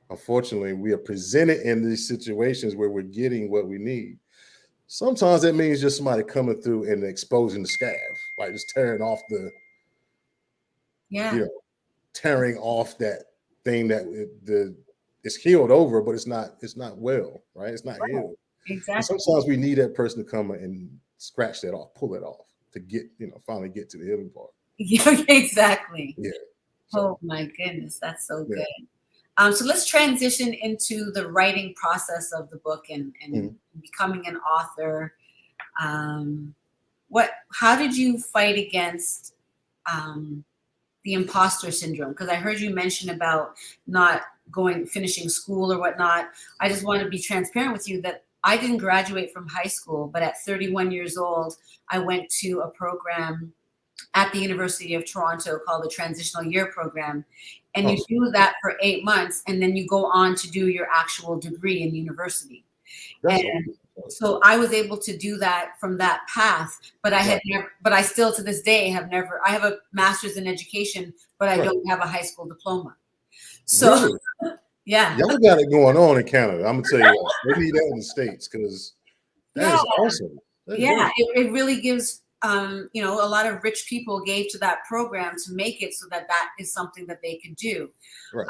Speaker 3: unfortunately, we are presented in these situations where we're getting what we need. Sometimes that means just somebody coming through and exposing the scab, like just tearing off tearing off that thing that it's healed over, but it's not well, right? It's not healed.
Speaker 2: Exactly.
Speaker 3: And sometimes we need that person to come and scratch that off, pull it off, to get, finally get to the healing part.
Speaker 2: Yeah, exactly.
Speaker 3: Yeah.
Speaker 2: Oh my goodness, that's so good. So let's transition into the writing process of the book and becoming an author. How did you fight against the imposter syndrome? Because I heard you mention about not finishing school or whatnot. I just want to be transparent with you that I didn't graduate from high school, but at 31 years old, I went to a program at the University of Toronto called the Transitional Year Program. And you
Speaker 3: Oh,
Speaker 2: do that for 8 months, and then you go on to do your actual degree in university.
Speaker 3: that's
Speaker 2: And
Speaker 3: awesome.
Speaker 2: so I was able to do that from that path, but I had never, but I still to this day have never, I have a master's in education, but I don't have a high school diploma. So
Speaker 3: Really?
Speaker 2: yeah.
Speaker 3: Y'all got it going on in Canada. I'm gonna tell you what, they need that in the States because that is awesome. That's
Speaker 2: Yeah,
Speaker 3: great.
Speaker 2: it really gives, you know, a lot of rich people gave to that program to make it so that that is something that they could do.
Speaker 3: Right.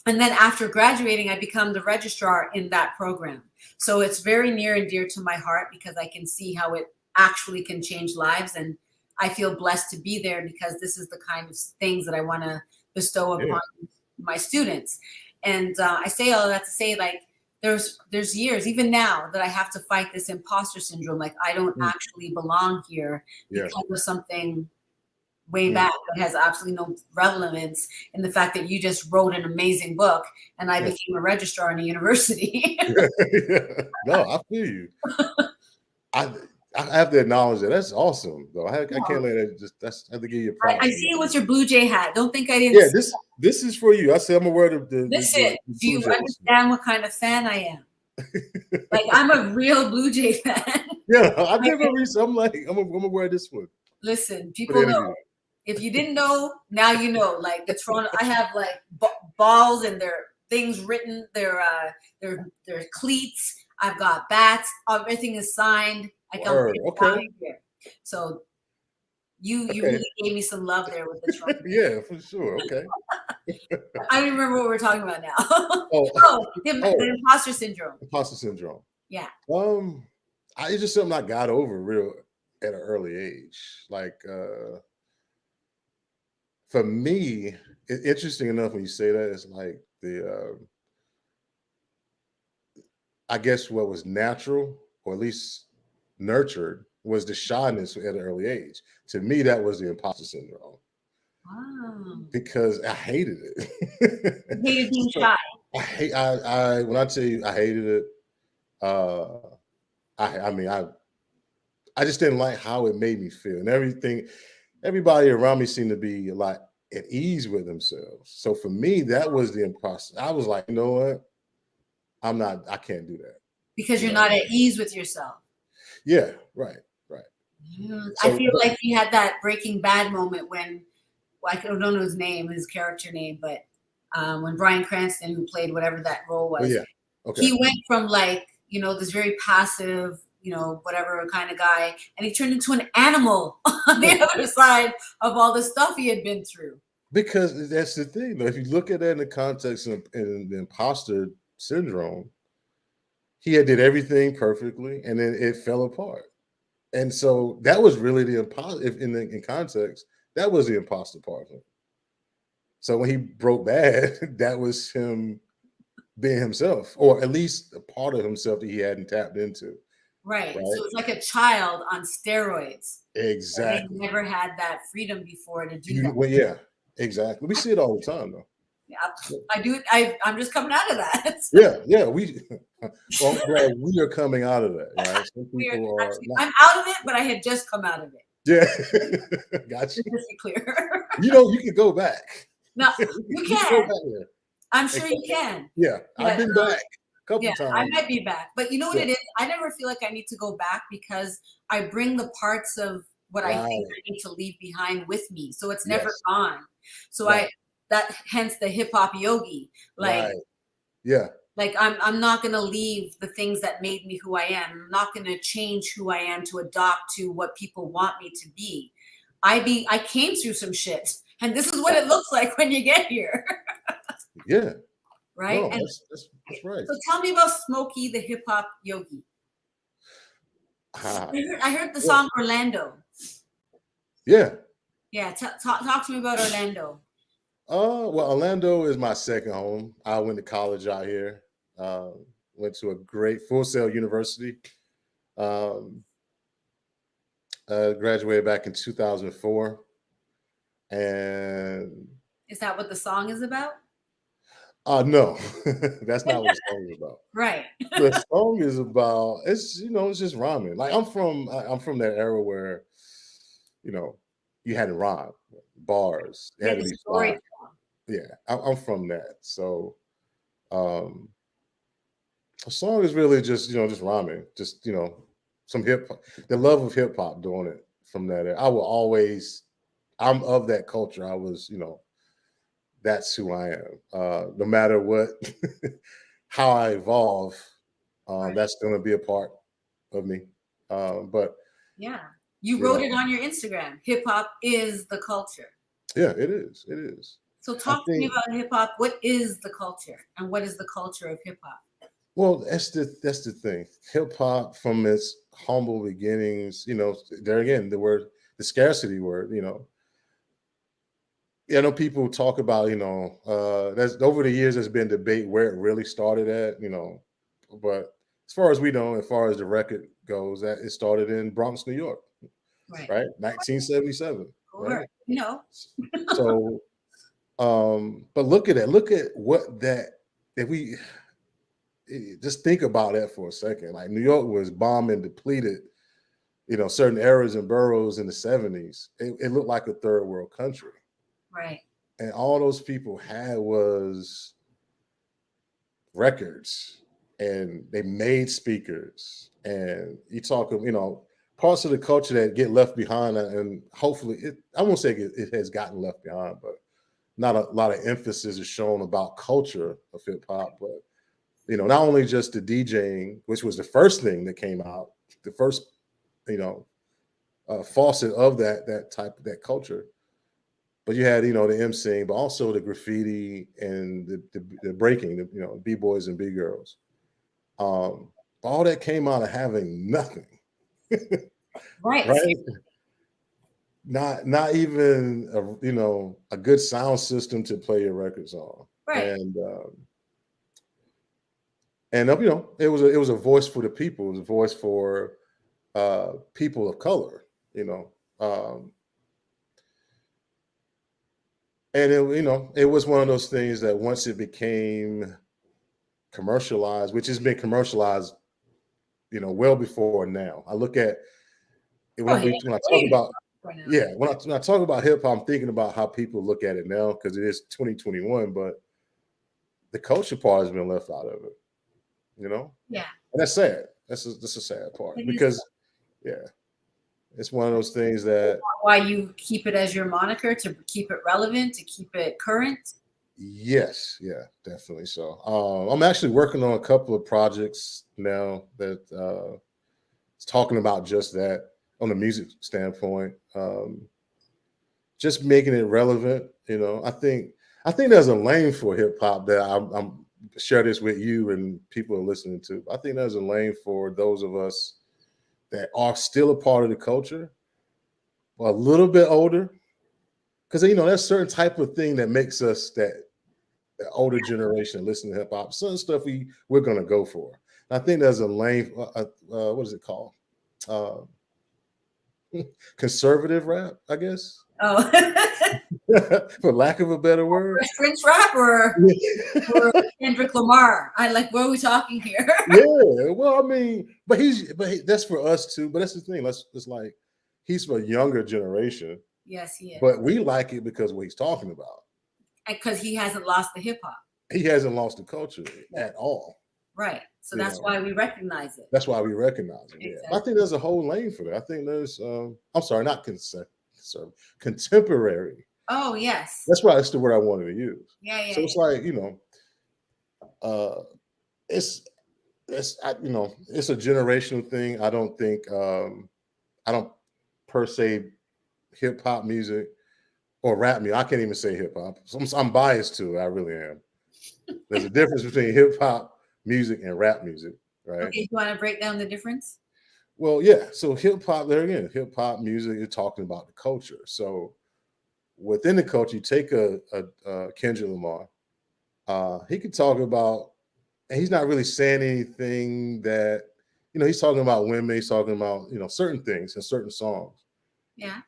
Speaker 2: And then after graduating, I become the registrar in that program. So it's very near and dear to my heart because I can see how it actually can change lives. And I feel blessed to be there because this is the kind of things that I want to bestow upon my students. And I say all of that to say, like, there's years, even now, that I have to fight this imposter syndrome. Like, I don't actually belong here because of something way back that has absolutely no relevance in the fact that you just wrote an amazing book and I became a registrar in a university.
Speaker 3: No, I feel you. I have to acknowledge that. That's awesome, though. I can't let it just. I have to give you a props.
Speaker 2: I see it with your Blue Jay hat. Don't think I didn't.
Speaker 3: Yeah, this is for you. I said I'm aware of the.
Speaker 2: Listen, do you understand what kind of fan I am? Like, I'm a real Blue Jay fan.
Speaker 3: Yeah, I did my research. I'm like, I'm gonna wear this one.
Speaker 2: Listen, people know. If you didn't know, now you know. Like the Toronto, I have like balls and their things written. Their cleats. I've got bats. Everything is signed. I come here. So you really gave me some love there with the Toronto.
Speaker 3: Yeah, for sure. Okay.
Speaker 2: I don't remember what we're talking about now. The imposter syndrome.
Speaker 3: Imposter syndrome.
Speaker 2: Yeah.
Speaker 3: It's just something I got over real at an early age. Like for me, interesting enough when you say that, it's like I guess what was natural, or at least nurtured, was the shyness at an early age. To me, that was the imposter syndrome.
Speaker 2: Wow.
Speaker 3: Because I hated it.
Speaker 2: You hated being shy.
Speaker 3: When I tell you I hated it, I just didn't like how it made me feel. And everybody around me seemed to be a lot at ease with themselves. So for me, that was the imposter. I was like, you know what? I can't do that.
Speaker 2: Because you're not at ease with yourself.
Speaker 3: Yeah, right.
Speaker 2: I feel like you had that Breaking Bad moment when, I don't know his character name, but when Bryan Cranston, who played whatever that role was, he went from like, you know, this very passive, you know, whatever kind of guy, and he turned into an animal on the other side of all the stuff he had been through.
Speaker 3: Because that's the thing, though. If you look at that in the context of in the imposter syndrome, he had did everything perfectly, and then it fell apart. And so that was really the imposter. In context, that was the imposter part of him. So when he broke bad, that was him being himself, or at least a part of himself that he hadn't tapped into.
Speaker 2: Right. So it's like a child on steroids.
Speaker 3: Exactly.
Speaker 2: They never had that freedom before to do that.
Speaker 3: Well, yeah, exactly. We see it all the time, though.
Speaker 2: Yeah, I do. I'm just coming out of that.
Speaker 3: Yeah. Well, I'm glad we are coming out of that. Right? Some people
Speaker 2: I'm out of it, but I had just come out of it.
Speaker 3: Yeah, gotcha.
Speaker 2: Just to be clear.
Speaker 3: You can go back.
Speaker 2: No, you can. I'm sure you can.
Speaker 3: Yeah, I've been back a couple times.
Speaker 2: I might be back, but you know what it is? I never feel like I need to go back because I bring the parts of what I think I need to leave behind with me, so it's never gone. So hence the hip hop yogi, like like I'm not gonna leave the things that made me who I am. I'm not gonna change who I am to adopt to what people want me to be. I came through some shit, and this is what it looks like when you get here.
Speaker 3: Yeah.
Speaker 2: Right.
Speaker 3: No, that's right.
Speaker 2: So tell me about Smokey the hip hop yogi. I heard the song Orlando.
Speaker 3: Yeah.
Speaker 2: Yeah. Talk to me about Orlando.
Speaker 3: Well, Orlando is my second home. I went to college out here. Went to a great Full Sail University. Graduated back in 2004. And
Speaker 2: is that what the song is about?
Speaker 3: No, that's not what the song is about.
Speaker 2: Right.
Speaker 3: The song is about it's just rhyming. Like I'm from that era where, you had to rhyme, bars. It
Speaker 2: Yeah,
Speaker 3: had to
Speaker 2: the
Speaker 3: be
Speaker 2: story.
Speaker 3: fly. Yeah, I'm from that. So um, a song is really just just rhyming, just some hip hop, the love of hip hop doing it from that. I will always, I'm of that culture. I was, that's who I am. No matter what, how I evolve,
Speaker 2: Right.
Speaker 3: that's going to be a part of me. But
Speaker 2: Yeah. You
Speaker 3: you
Speaker 2: wrote
Speaker 3: know,
Speaker 2: it on your Instagram. Hip hop is the culture.
Speaker 3: yeah, it is. It is.
Speaker 2: So
Speaker 3: I
Speaker 2: talk to me
Speaker 3: think.
Speaker 2: about hip hop. What is the culture and what is the culture of hip hop?
Speaker 3: Well, that's the thing. Hip hop, from its humble beginnings, there again, the scarcity word. Yeah, I know people talk about, that's over the years there's been debate where it really started at, but as far as we know, as far as the record goes, that it started in Bronx, New York,
Speaker 2: Right.
Speaker 3: right? 1977,
Speaker 2: Or,
Speaker 3: right? So, but look at that. Look at what that, if we just think about that for a second. Like New York was bombed and depleted, certain areas and boroughs in the 70s. It looked like a third world country.
Speaker 2: Right.
Speaker 3: And all those people had was records, and they made speakers, and you talk of parts of the culture that get left behind, and hopefully I won't say it has gotten left behind, but not a lot of emphasis is shown about culture of hip-hop. But not only just the DJing, which was the first thing that came out, the first you know faucet of that type of that culture. But you had, the emceeing, but also the graffiti and the breaking, b-boys and b-girls. All that came out of having nothing,
Speaker 2: Right.
Speaker 3: right? Not even a good sound system to play your records on,
Speaker 2: Right.
Speaker 3: and it was a voice for the people. It was a voice for people of color, um, and it was one of those things that once it became commercialized, which has been commercialized, well before now. I look at
Speaker 2: Oh, yeah.
Speaker 3: when I talk about
Speaker 2: Right now.
Speaker 3: yeah, when I talk about hip hop, I'm thinking about how people look at it now because it is 2021, but the culture part has been left out of it,
Speaker 2: Yeah.
Speaker 3: and that's sad. That's a sad part
Speaker 2: It is.
Speaker 3: because yeah, it's one of those things that
Speaker 2: Why you keep it as your moniker, to keep it relevant, to keep it current.
Speaker 3: yes, yeah, definitely. So I'm actually working on a couple of projects now that is talking about just that on a music standpoint. Just making it relevant. I think there's a lane for hip hop that I'm share this with you and people are listening to. I think there's a lane for those of us that are still a part of the culture, a little bit older, because there's certain type of thing that makes us that the older generation listen to hip hop. Certain stuff we're gonna go for. And I think there's a lane. What is it called? Uh, Conservative rap, I guess,
Speaker 2: Oh.
Speaker 3: for lack of a better word.
Speaker 2: French rap or Kendrick Lamar. What are we talking here?
Speaker 3: Yeah, well, I mean, that's for us too. But that's the thing. It's like he's for a younger generation,
Speaker 2: Yes, he is.
Speaker 3: but we like it because of what he's talking about.
Speaker 2: Because he hasn't lost the hip hop.
Speaker 3: He hasn't lost the culture at all.
Speaker 2: Right. So that's why we recognize it.
Speaker 3: That's why we recognize it.
Speaker 2: Exactly.
Speaker 3: Yeah, I think there's a whole lane for that. I think there's. I'm sorry, not contemporary.
Speaker 2: Oh yes.
Speaker 3: That's the word I wanted to use.
Speaker 2: Yeah.
Speaker 3: So it's like it's it's a generational thing. I don't think I don't per se hip hop music or rap music. I can't even say hip hop. I'm biased to it. I really am. There's a difference between hip hop music and rap music, right?
Speaker 2: Okay, you want to break down the difference?
Speaker 3: Well, yeah. So hip hop, there again, hip hop music, you're talking about the culture. So within the culture, you take a Kendrick Lamar. He could talk about, and he's not really saying anything that, he's talking about women, he's talking about, certain things in certain songs.
Speaker 2: Yeah.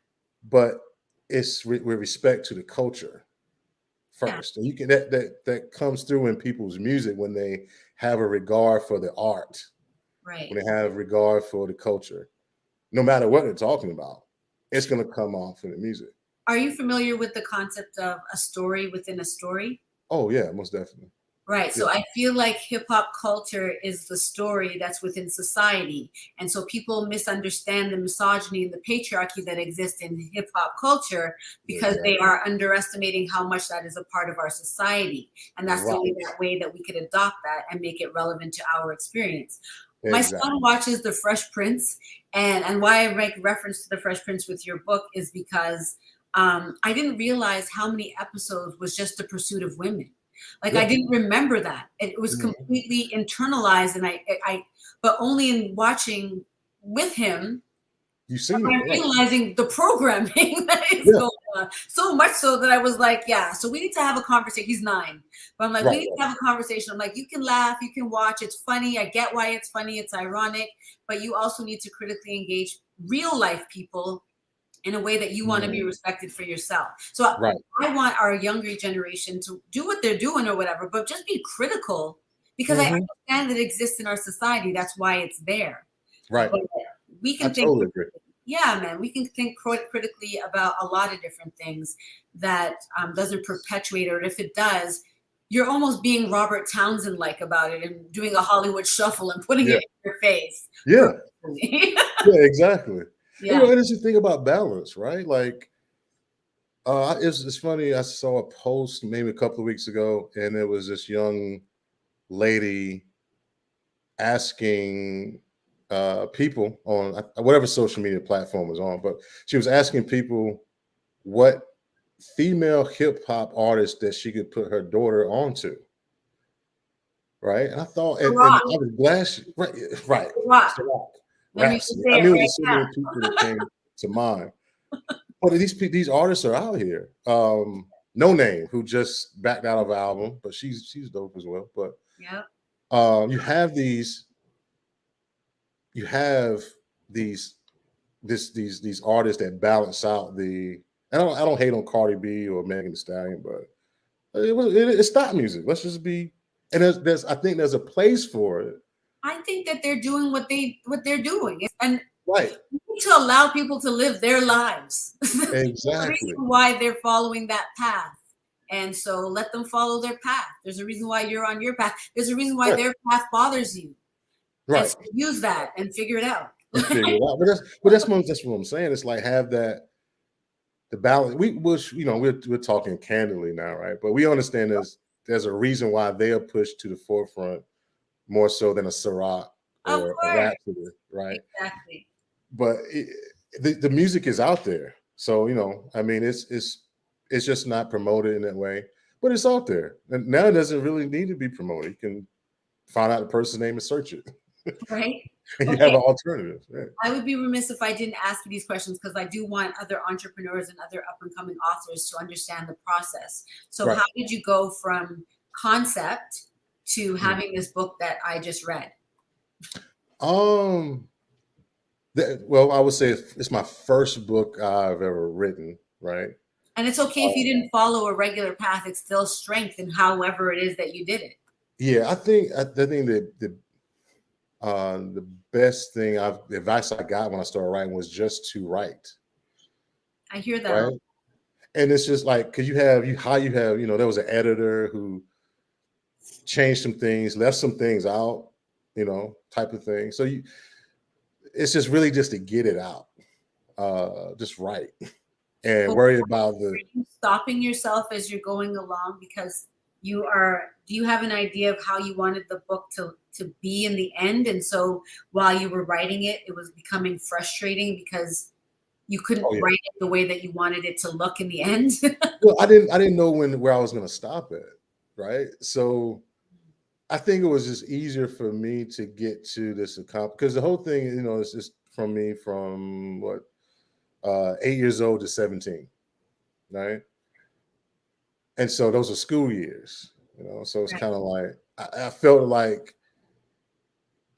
Speaker 3: But it's with respect to the culture first. And you can that comes through in people's music when they have a regard for the art.
Speaker 2: Right.
Speaker 3: When they have regard for the culture, no matter what they're talking about. it's going to come off in the music.
Speaker 2: Are you familiar with the concept of a story within a story?
Speaker 3: Oh yeah, most definitely.
Speaker 2: Right. So I feel like hip hop culture is the story that's within society. And so people misunderstand the misogyny and the patriarchy that exists in hip hop culture because they are underestimating how much that is a part of our society. And that's the only way that we could adopt that and make it relevant to our experience. My son watches The Fresh Prince, and why I make reference to The Fresh Prince with your book is because I didn't realize how many episodes was just the pursuit of women. Like I didn't remember that. It was completely internalized, and I but only in watching with him, I'm realizing the programming that is going on. So much so that I was like, yeah. So we need to have a conversation. He's 9, but I'm like, we need to have a conversation. I'm like, you can laugh, you can watch. It's funny. I get why it's funny. It's ironic, but you also need to critically engage real life people in a way that you want to be respected for yourself. So I want our younger generation to do what they're doing or whatever, but just be critical because I understand that it exists in our society. That's why it's there.
Speaker 3: Right.
Speaker 2: But we can think, yeah, man, we can think critically about a lot of different things that doesn't perpetuate, or if it does, you're almost being Robert Townsend-like about it and doing a Hollywood shuffle and putting it in your face.
Speaker 3: Yeah. Yeah, exactly.
Speaker 2: Yeah.
Speaker 3: You know, and it's the thing about balance, right? Like, it's funny. I saw a post maybe a couple of weeks ago, and it was this young lady asking people on whatever social media platform was on, but she was asking people what female hip hop artist that she could put her daughter onto. Right. And I thought, and I was glad she, right. Rhapsody. I mean, there's so many people that came to mind. But these artists are out here. No Name, who just backed out of an album, but she's dope as well. But you have these artists that balance out the. I don't hate on Cardi B or Megan Thee Stallion, but it's stop music. Let's just be. And I think there's a place for it.
Speaker 2: I think that they're doing what they're doing, and
Speaker 3: we
Speaker 2: need to allow people to live their lives.
Speaker 3: Exactly.
Speaker 2: There's a reason why they're following that path, and so let them follow their path. There's a reason why you're on your path. There's a reason why their path bothers you.
Speaker 3: Right.
Speaker 2: So use that and figure it out.
Speaker 3: But that's what I'm saying. It's like have the balance. We're talking candidly now, right? But we understand there's a reason why they are pushed to the forefront more so than a Ciroc or a Rhapsody, right?
Speaker 2: Exactly.
Speaker 3: But the music is out there, so I mean, it's just not promoted in that way, but it's out there, and now it doesn't really need to be promoted. You can find out the person's name and search it,
Speaker 2: right?
Speaker 3: And you have an alternative. Right?
Speaker 2: I would be remiss if I didn't ask you these questions because I do want other entrepreneurs and other up and coming authors to understand the process. So how did you go from concept to having this book that I just read?
Speaker 3: Well, I would say it's my first book I've ever written, right?
Speaker 2: And it's okay if you didn't follow a regular path; it's still strength in however it is that you did it.
Speaker 3: Yeah, I think that the best thing the advice I got when I started writing was just to write.
Speaker 2: I hear that.
Speaker 3: Right? And it's just like because you have there was an editor who changed some things, left some things out, type of thing. So it's just really just to get it out, just write and worry about
Speaker 2: Are you stopping yourself as you're going along because do you have an idea of how you wanted the book to be in the end? And so while you were writing it, it was becoming frustrating because you couldn't write it the way that you wanted it to look in the end.
Speaker 3: Well, I didn't know where I was going to stop at. Right. So I think it was just easier for me to get to this because the whole thing, is just from 8 years old to 17. Right. And so those are school years, so it's kind of like, I felt like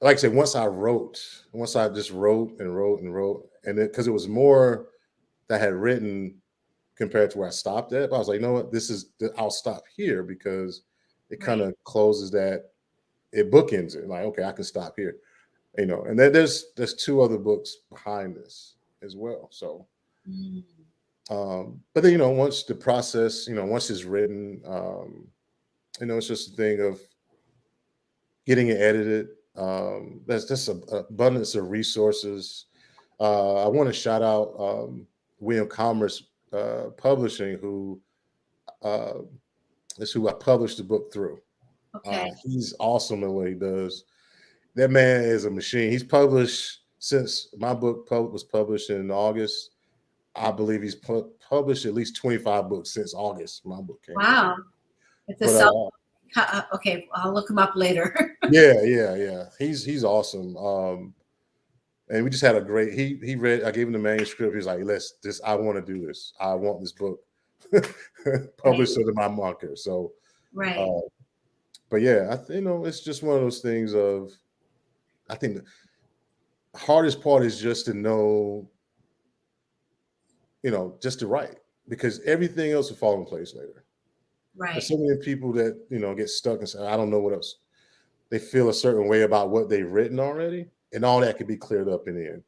Speaker 3: I said, once I just wrote and wrote and wrote, and because it was more that I had written compared to where I stopped at, but I was like, you know what, I'll stop here because it kind of closes that, it bookends it. Like, okay, I can stop here, and then there's 2 other books behind this as well. So
Speaker 2: Mm.
Speaker 3: But then, once the process, once it's written, it's just a thing of getting it edited. There's just an abundance of resources. I want to shout out William Commerce Publishing, who is who I published the book through.
Speaker 2: Okay.
Speaker 3: He's awesome at what he does. That man is a machine. He's published since my book was published in August. I believe he's published at least 25 books since August. My book came out.
Speaker 2: Wow. It's a self. Okay, I'll look him up later.
Speaker 3: Yeah. He's awesome. And we just had a great. He read. I gave him the manuscript. He's like, I want to do this. I want this book published under my marker. So,
Speaker 2: right.
Speaker 3: But yeah, it's just one of those things of. I think the hardest part is just to know. Just to write, because everything else will fall in place later.
Speaker 2: Right.
Speaker 3: There's so many people that, get stuck and say, I don't know what else. They feel a certain way about what they've written already, and all that could be cleared up in the end,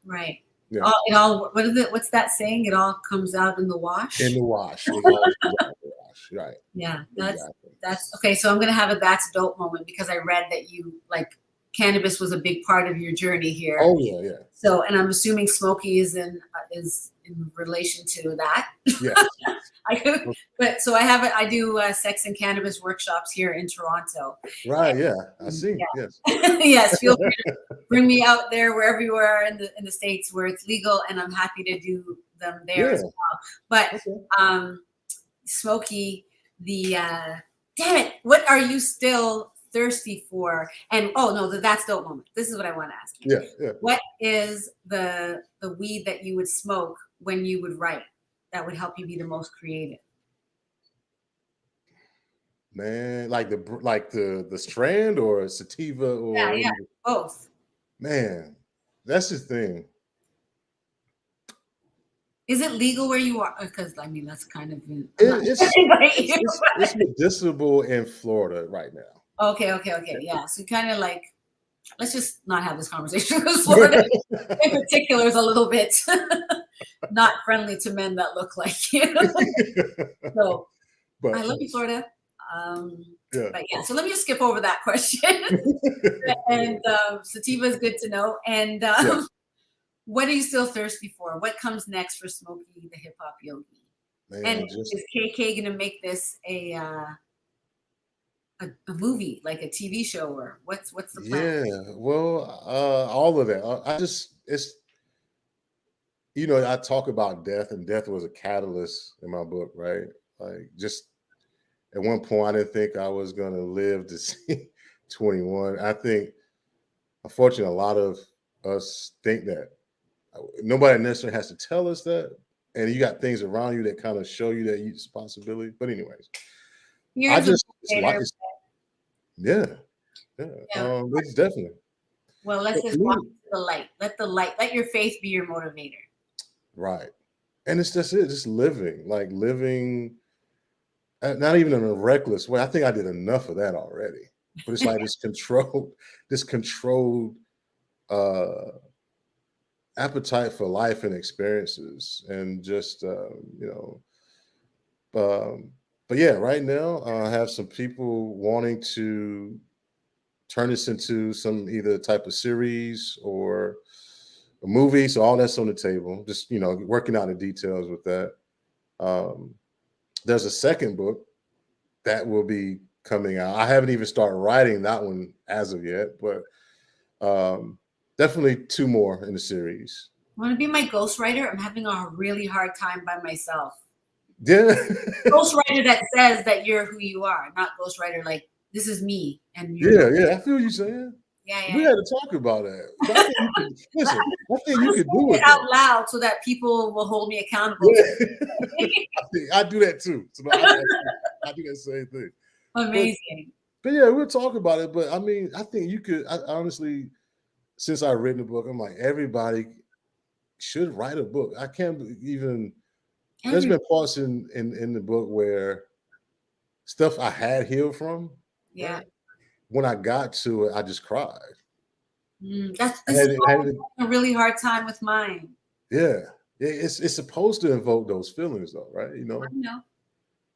Speaker 2: Right.
Speaker 3: Yeah.
Speaker 2: What's that saying? It all comes out in the wash?
Speaker 3: In the wash. It all comes out in the wash. Right.
Speaker 2: Yeah. That's okay. So I'm going to have a that's dope moment, because I read that you cannabis was a big part of your journey here.
Speaker 3: Oh yeah.
Speaker 2: So, and I'm assuming Smokey is in relation to that.
Speaker 3: Yeah.
Speaker 2: I do sex and cannabis workshops here in Toronto.
Speaker 3: Right. Yeah. I see.
Speaker 2: Yeah.
Speaker 3: Yes.
Speaker 2: Yes. Feel free to bring me out there wherever you are in the States where it's legal, and I'm happy to do them there as well. But okay. Smokey, damn it, what are you still thirsty for? And that's dope moment. This is what I want to ask you.
Speaker 3: Yeah.
Speaker 2: What is the weed that you would smoke when you would write that would help you be the most creative?
Speaker 3: Man, like the strand or sativa or
Speaker 2: yeah, both.
Speaker 3: Man, that's the thing.
Speaker 2: Is it legal where you are? Because that's kind of
Speaker 3: it's medicinal in Florida right now.
Speaker 2: Okay. Yeah. So kind of let's just not have this conversation because Florida in particular is a little bit not friendly to men that look like you. So but, I love you, Florida. But yeah, so let me just skip over that question. And sativa is good to know. And what are you still thirsty for? What comes next for Smokey the Hip Hop Yogi? Man, and is KK going to make this a movie, like a TV show, or what's the plan?
Speaker 3: Yeah, well, all of that. I talk about death, and death was a catalyst in my book, right? Like, just at one point, I didn't think I was going to live to see 21. I think, unfortunately, a lot of us think that. Nobody necessarily has to tell us that, and you got things around you that kind of show you that it's a possibility. But anyways, it's definitely.
Speaker 2: Well, let's just walk to the light. Let your faith be your motivator.
Speaker 3: Right. And it's just it, just living, not even in a reckless way. I think I did enough of that already. But it's like this controlled appetite for life and experiences, and just but yeah, right now I have some people wanting to turn this into some either type of series or a movie. So all that's on the table. Just working out the details with that. There's a second book that will be coming out. I haven't even started writing that one as of yet, but definitely two more in the series.
Speaker 2: Want to be my ghostwriter? I'm having a really hard time by myself.
Speaker 3: Yeah.
Speaker 2: Ghostwriter that says that you're who you are, not ghostwriter like this is me. And
Speaker 3: I feel you saying.
Speaker 2: Yeah.
Speaker 3: We had to talk about that. I think you could do it
Speaker 2: out loud so that people will hold me accountable.
Speaker 3: Yeah. I do that too. So I do that same thing.
Speaker 2: Amazing.
Speaker 3: But yeah, we'll talk about it. But I mean, I think you could. Honestly, since I've written the book, I'm like, everybody should write a book. I can't even. There's been parts in the book where stuff I had healed from.
Speaker 2: Yeah.
Speaker 3: Right? When I got to it, I just cried.
Speaker 2: That's a really hard time with mine.
Speaker 3: Yeah. It's supposed to invoke those feelings, though, right?
Speaker 2: I know.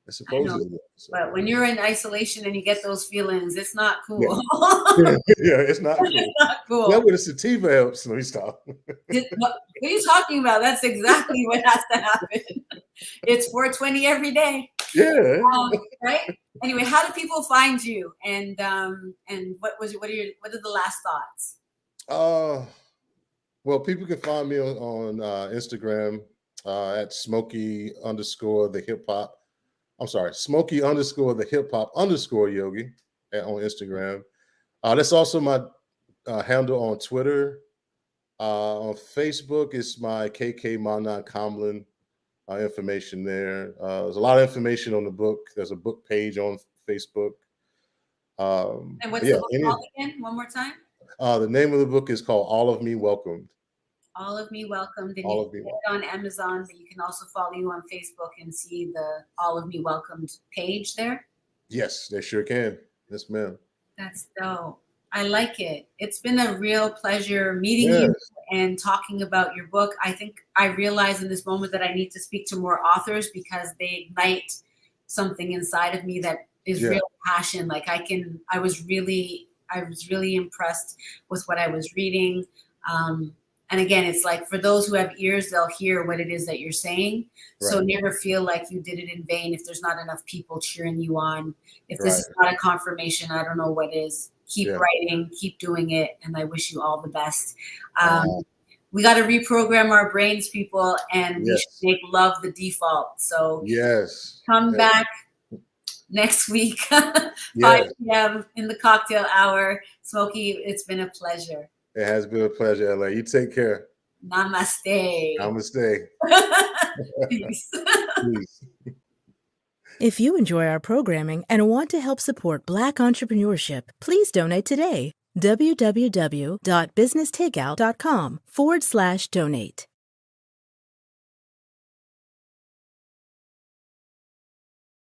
Speaker 3: It's
Speaker 2: I
Speaker 3: supposed
Speaker 2: know.
Speaker 3: to. So.
Speaker 2: But when you're in isolation and you get those feelings, it's not cool.
Speaker 3: Yeah, it's not cool.
Speaker 2: It's not cool.
Speaker 3: That with a sativa helps. Let me stop.
Speaker 2: What are you talking about? That's exactly what has to happen. It's 420 every day.
Speaker 3: Yeah.
Speaker 2: Right. Anyway, how do people find you? And what are the last thoughts?
Speaker 3: Well, people can find me on Instagram at Smokey_the hip hop. I'm sorry, Smokey_the hip hop _Yogi on Instagram. That's also my handle on Twitter. On Facebook, it's my KK Manan Kamlin information there. There's a lot of information on the book. There's a book page on Facebook.
Speaker 2: And what's the book called again? One more time.
Speaker 3: The name of the book is called All of Me Welcomed.
Speaker 2: All of Me Welcomed. And you can get it on Amazon, but you can also follow you on Facebook and see the All of Me Welcomed page there.
Speaker 3: Yes, they sure can. Yes, ma'am.
Speaker 2: That's dope. I like it. It's been a real pleasure meeting you and talking about your book. I think I realize in this moment that I need to speak to more authors because they ignite something inside of me that is real passion. Like I was really impressed with what I was reading. And again, it's like for those who have ears, they'll hear what it is that you're saying. Right. So never feel like you did it in vain if there's not enough people cheering you on. If this is not a confirmation, I don't know what is. Keep writing, keep doing it, and I wish you all the best. We got to reprogram our brains, people, and we should make love the default. So come back next week, 5 p.m. in the Cocktale Hour. Smokey, it's been a pleasure.
Speaker 3: It has been a pleasure, LA. You take care.
Speaker 2: Namaste.
Speaker 3: Namaste.
Speaker 2: Peace.
Speaker 3: Peace.
Speaker 4: If you enjoy our programming and want to help support Black entrepreneurship, please donate today. www.businesstakeout.com/donate.